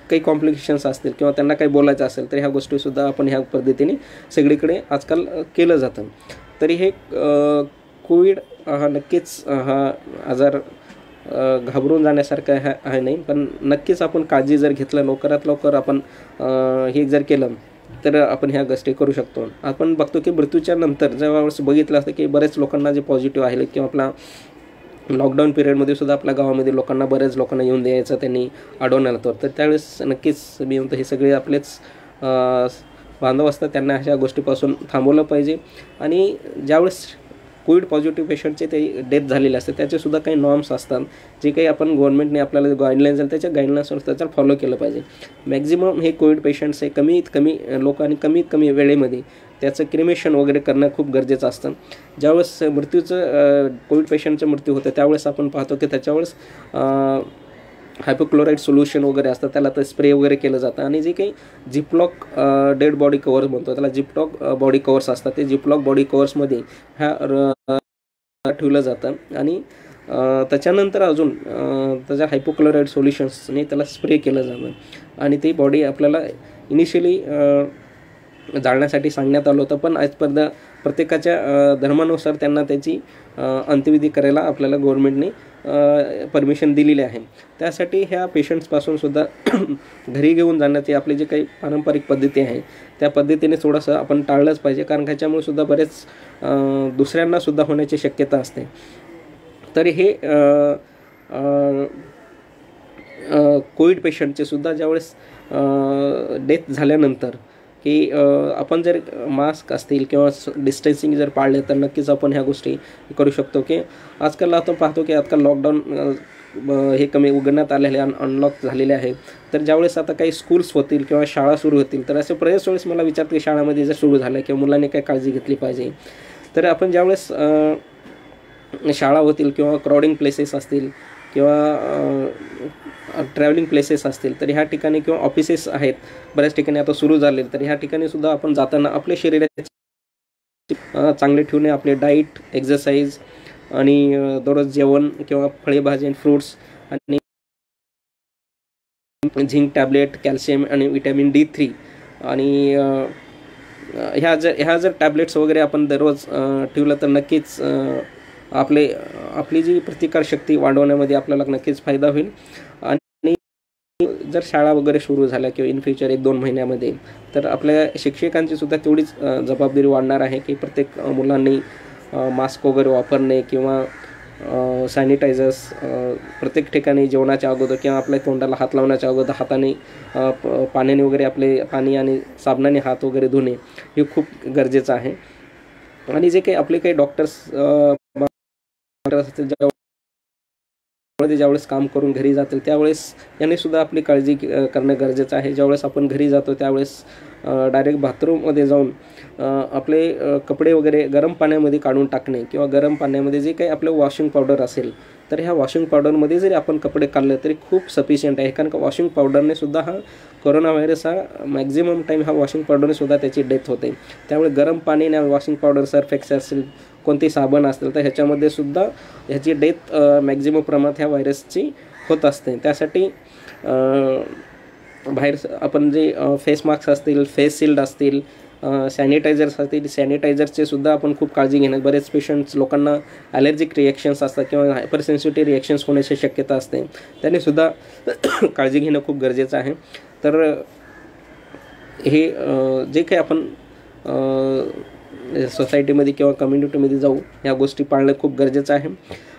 काही कॉम्प्लिकेशन्स असतील किंवा त्यांना काही बोलायचं असेल तर ह्या गोष्टीसुद्धा आपण ह्या पद्धतीने सगळीकडे आजकाल केलं जातं. तरी हे कोविड हा नक्कीच हा आजार घाबरून जाण्यासारखं आहे नाही, पण नक्कीच आपण काळजी जर घेतलं, लवकरात लवकर आपण हे जर केलं तर आपण ह्या गोष्टी करू शकतो. आपण बघतो की मृत्यूच्या नंतर जेव्हा बघितलं असतं की बरेच लोकांना जे पॉझिटिव्ह आहेत किंवा आपला लॉकडाऊन पिरियडमध्ये सुद्धा आपल्या गावामध्ये लोकांना बरेच लोकांना येऊन द्यायचं त्यांनी अडवून आलं तर त्यावेळेस नक्कीच मी म्हणतो हे सगळे आपलेच बांधव असतात, त्यांना अशा गोष्टीपासून थांबवलं पाहिजे. आणि ज्यावेळेस कोविड पॉझिटिव्ह पेशंटचे ते डेथ झालेले असते त्याचेसुद्धा काही नॉर्म्स असतात जे काही आपण गव्हर्नमेंटने आपल्याला गाईडलाईन्स दिल्या त्याच्या गाईडलाईन्सवर त्याच्यावर फॉलो केलं पाहिजे. मॅक्झिमम हे कोविड पेशंट्स हे कमीत कमी लोकांनी कमीत कमी वेळेमध्ये त्याचं क्रिमेशन वगैरे करणं खूप गरजेचं असतं. ज्यावेळेस कोविड पेशंटचा मृत्यू होतं त्यावेळेस आपण पाहतो की त्याच्यावेळेस हायपोक्लोराईड सोल्युशन वगैरे असतं, त्याला तर स्प्रे वगैरे केलं जातं. आणि जे काही जिपलॉक डेड बॉडी कवर्स म्हणतो त्याला जिपलॉक बॉडी कवर्स असतात, ते जिपलॉक बॉडी कवर्समध्ये ठेवलं जातं. आणि त्याच्यानंतर अजून त्याच्या हायपोक्लोराईड सोल्युशन्सने त्याला स्प्रे केलं जातं. आणि ती बॉडी आपल्याला इनिशियली जाळण्यासाठी सांगण्यात आलं होतं, पण आज प्रत्येकाच्या धर्मानुसार त्यांना त्याची अंत्यविधी करायला आपल्याला गव्हर्नमेंटने परमिशन दिलेली आहे. त्यासाठी ह्या पेशंट्सपासून सुद्धा घरी घेऊन जाण्याची आपली जे काही पारंपरिक पद्धती आहे त्या पद्धतीने थोडंसं आपण टाळलंच पाहिजे, कारण ह्याच्यामुळे सुद्धा बरेच दुसऱ्यांनासुद्धा होण्याची शक्यता असते. तर हे कोविड पेशंटचे सुद्धा ज्यावेळेस डेथ झाल्यानंतर की आपण जर मास्क असतील किंवा डिस्टन्सिंग जर पाळले तर नक्कीच आपण ह्या गोष्टी करू शकतो. की आजकाल आपण पाहतो की आजकाल लॉकडाऊन हे कमी उघडण्यात आलेले अनलॉक झालेले आहे. तर ज्यावेळेस आता काही स्कूल्स होतील किंवा शाळा सुरू होतील तर असे बरेच वेळेस मला विचारते शाळामध्ये जर सुरू झालं किंवा मुलांनी काय काळजी घेतली पाहिजे. तर आपण ज्यावेळेस शाळा होतील किंवा क्राउडिंग प्लेसेस असतील किंवा ट्रॅव्हलिंग प्लेसेस असतील तर ह्या ठिकाणी किंवा ऑफिसेस आहेत बऱ्याच ठिकाणी आता सुरू झाले तर ह्या ठिकाणी सुद्धा आपण जाताना आपल्या शरीराचे चांगले ठेवणे, आपले डाईट, एक्झरसाईज आणि दररोज जेवण किंवा फळे भाजी फ्रूट्स आणि झिंक टॅबलेट, कॅल्शियम आणि विटॅमिन D3 आणि ह्या जर टॅबलेट्स वगैरे आपण दररोज ठेवलं तर नक्कीच आपली जी प्रतिकारशक्ती वाढवण्यामध्ये आपल्याला नक्कीच फायदा होईल. आणि जर शाळा वगैरे सुरू झाल्या किंवा इन फ्युचर 1-2 महिन्यामध्ये तर आपल्या शिक्षकांची सुद्धा तेवढीच जबाबदारी वाढणार आहे की प्रत्येक मुलांनी मास्क वगैरे वापरणे किंवा सॅनिटायझर्स प्रत्येक ठिकाणी जेवणाच्या अगोदर किंवा आपल्या तोंडाला हात लावण्याच्या अगोदर हाताने पाण्याने वगैरे आपले पाणी आणि साबणाने हात वगैरे धुणे हे खूप गरजेचं आहे. आणि जे काही आपले काही डॉक्टर्स असतील ज्यावेळेस काम करून घरी जातील त्यावेळेस यांनी सुद्धा आपली काळजी करणं गरजेचं आहे. ज्यावेळेस आपण घरी जातो त्यावेळेस डायरेक्ट बाथरूममध्ये जाऊन आपले कपडे वगैरे गरम पाण्यामध्ये काढून टाकणे किंवा गरम पाण्यामध्ये जे काही आपलं वॉशिंग पावडर असेल तर ह्या वॉशिंग पावडरमध्ये जरी आपण कपडे काढले तरी खूप सफिशियंट आहे. कारण का वॉशिंग पावडरने सुद्धा हा कोरोना व्हायरस हा मॅक्झिमम टाईम हा वॉशिंग पावडरने सुद्धा त्याची डेथ होते. त्यामुळे गरम पाणी आणि वॉशिंग पावडर, सर्फ एक्सेल असेल, कोणते साबण असतील तर ह्याच्यामध्ये सुद्धा ह्याची डेथ मॅक्झिमम प्रमाणात ह्या व्हायरसची होत असते. त्यासाठी बाहेर आपण जे फेस मास्क असतील, फेस शिल्ड असतील, सॅनिटायझर्स असतील, सॅनिटायझरचे सुद्धा आपण खूप काळजी घेणं. बरेच पेशंट्स लोकांना ॲलर्जिक रिॲक्शन्स असतात किंवा हायपरसेन्सिटिव्ह रिॲक्शन्स होण्याची शक्यता असते, त्याने सुद्धा काळजी घेणं खूप गरजेचं आहे. तर हे जे काही आपण सोसायटीमध्ये किंवा कम्युनिटीमध्ये जाऊ ह्या गोष्टी पाळणं खूप गरजेचं आहे.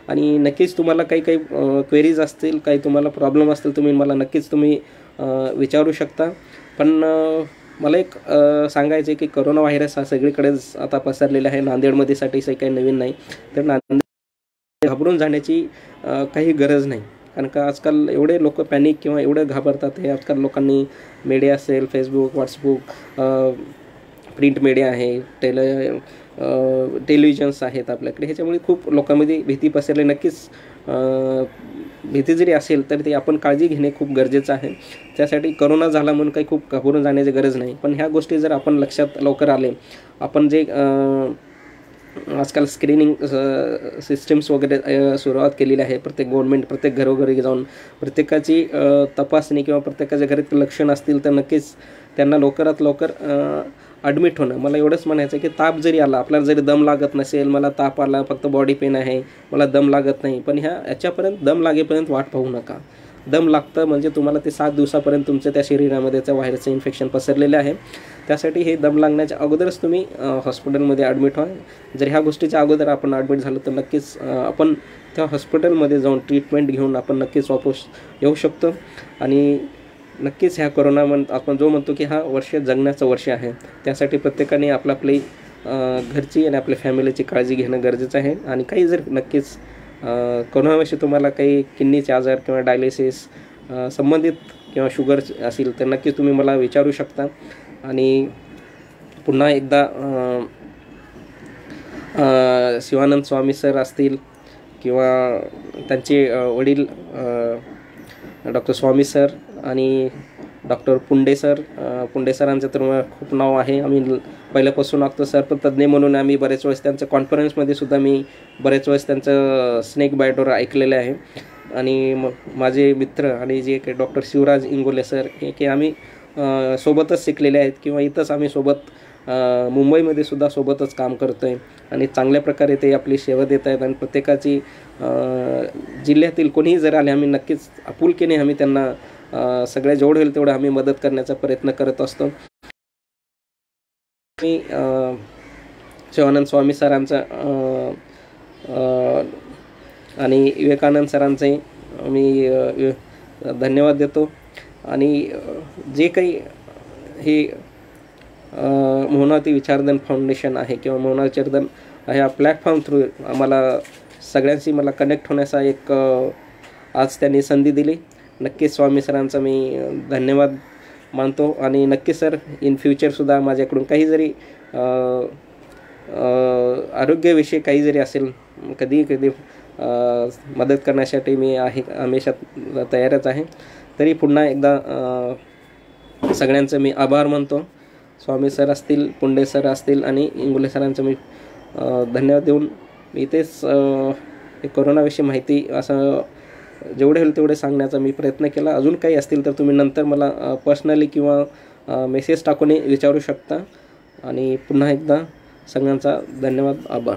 आणि नक्कीच तुम्हाला काही क्वेरीज असतील, काही तुम्हाला प्रॉब्लेम असतील तुम्ही मला नक्कीच विचारू शकता. पण मला एक सांगायचं आहे की कोरोना व्हायरस हा सगळीकडेच आता पसरलेला आहे. नांदेडमध्ये साठी काही नवीन नाही. तर नांदेड घाबरून जाण्याची काही गरज नाही, कारण का आजकाल एवढे लोक पॅनिक किंवा एवढे घाबरतात. हे आजकाल लोकांनी मीडिया असेल, फेसबुक, व्हॉट्सअप, प्रिंट मीडिया आहे, टेलिव्हिजन्स आहेत आपल्याकडे, ह्याच्यामुळे खूप लोकांमध्ये भीती पसरली. नक्कीच भीती जरी असेल तर ते आपण काळजी घेणे खूप गरजेचं आहे. त्यासाठी कोरोना झाला म्हणून काही खूप घाबरून जाण्याची गरज नाही. पण ह्या गोष्टी जर आपण लक्षात लवकर आले, आपण जे आजकाल स्क्रीनिंग सिस्टम्स वगैरे सुरुवात केलेली आहे, प्रत्येक गव्हर्नमेंट प्रत्येक घरोघरी जाऊन प्रत्येकाची तपासणी किंवा प्रत्येकाच्या घरात लक्षण असतील तर नक्कीच त्यांना लवकरात लवकर ॲडमिट होणं. मला एवढंच म्हणायचं की ताप जरी आला, आपल्याला जरी दम लागत नसेल, मला ताप आला, फक्त बॉडी पेन आहे, मला दम लागत नाही, पण याच्यापर्यंत दम लागेपर्यंत वाट पाहू नका. दम लागतं म्हणजे तुम्हाला ते 7 दिवसापर्यंत तुमच्या त्या शरीरामध्ये त्या व्हायरसचं इन्फेक्शन पसरलेलं आहे. त्यासाठी हे दम लागण्याच्या अगोदरच तुम्ही हॉस्पिटलमध्ये ॲडमिट व्हा. जर ह्या गोष्टीच्या अगोदर आपण ॲडमिट झालो तर नक्कीच आपण त्या हॉस्पिटलमध्ये जाऊन ट्रीटमेंट घेऊन आपण नक्कीच वापस येऊ शकतो. आणि नक्कीच ह्या कोरोनामध्ये आपण जो म्हणतो की हा वर्ष जगण्याचं वर्ष आहे, त्यासाठी प्रत्येकाने आपली घरची आणि आपल्या फॅमिलीची काळजी घेणं गरजेचं आहे. आणि काही जर नक्कीच कोरोनाविषयी तुम्हाला काही किडनीचे आजार किंवा डायलिसिस संबंधित किंवा शुगर असेल तर नक्कीच तुम्ही मला विचारू शकता. आणि पुन्हा एकदा शिवानंद स्वामी सर असतील किंवा त्यांचे वडील डॉक्टर स्वामी सर आणि डॉक्टर पुंडे सरांचं तर खूप नाव आहे. आम्ही पहिल्यापासून आहोत सर पण तज्ज्ञ म्हणून आम्ही बरेच वेळेस त्यांचं कॉन्फरन्समध्ये सुद्धा मी बरेच वेळेस त्यांचं स्नेक बायटवर ऐकलेलं आहे. आणि माझे मित्र आणि जे काही डॉक्टर शिवराज इंगोले सर हे की आम्ही सोबतच शिकलेले आहेत किंवा इथंच आम्ही सोबत मुंबईमध्ये सुद्धा सोबतच काम करतो आहे. आणि चांगल्या प्रकारे ते आपली सेवा देत आहेत. आणि प्रत्येकाची जिल्ह्यातील कोणीही जर आले आम्ही नक्कीच आपुलकीने आम्ही त्यांना सगळ्या जेवढं होईल तेवढं आम्ही मदत करण्याचा प्रयत्न करत असतो. मी शिवानंद स्वामी सरांचा आणि विवेकानंद सरांचे मी धन्यवाद देतो. आणि जे काही हे मोहनावती विचारधन फाउंडेशन आहे किंवा मोहना विचारधन ह्या प्लॅटफॉर्म थ्रू आम्हाला सगळ्यांशी मला कनेक्ट होण्याचा एक आज त्यांनी संधी दिली. नक्कीच स्वामी सरांचा मी धन्यवाद मानतो. आणि नक्कीच सर इन फ्युचरसुद्धा माझ्याकडून काही जरी आरोग्याविषयी काही जरी असेल कधी मदत करण्यासाठी मी हमेशा तयारच आहे. तरी पुन्हा एकदा सगळ्यांचं मी आभार मानतो. स्वामी सर असतील, पुंडे सर असतील आणि इंगोले सरांचं मी धन्यवाद देऊन इथेच कोरोनाविषयी माहिती असं जेवढे होईल तेवढे सांगण्याचा मी प्रयत्न केला. अजून काही असतील तर तुम्ही नंतर मला पर्सनली किंवा मेसेज टाकून विचारू शकता. आणि पुन्हा एकदा सगळ्यांचा धन्यवाद, आभार.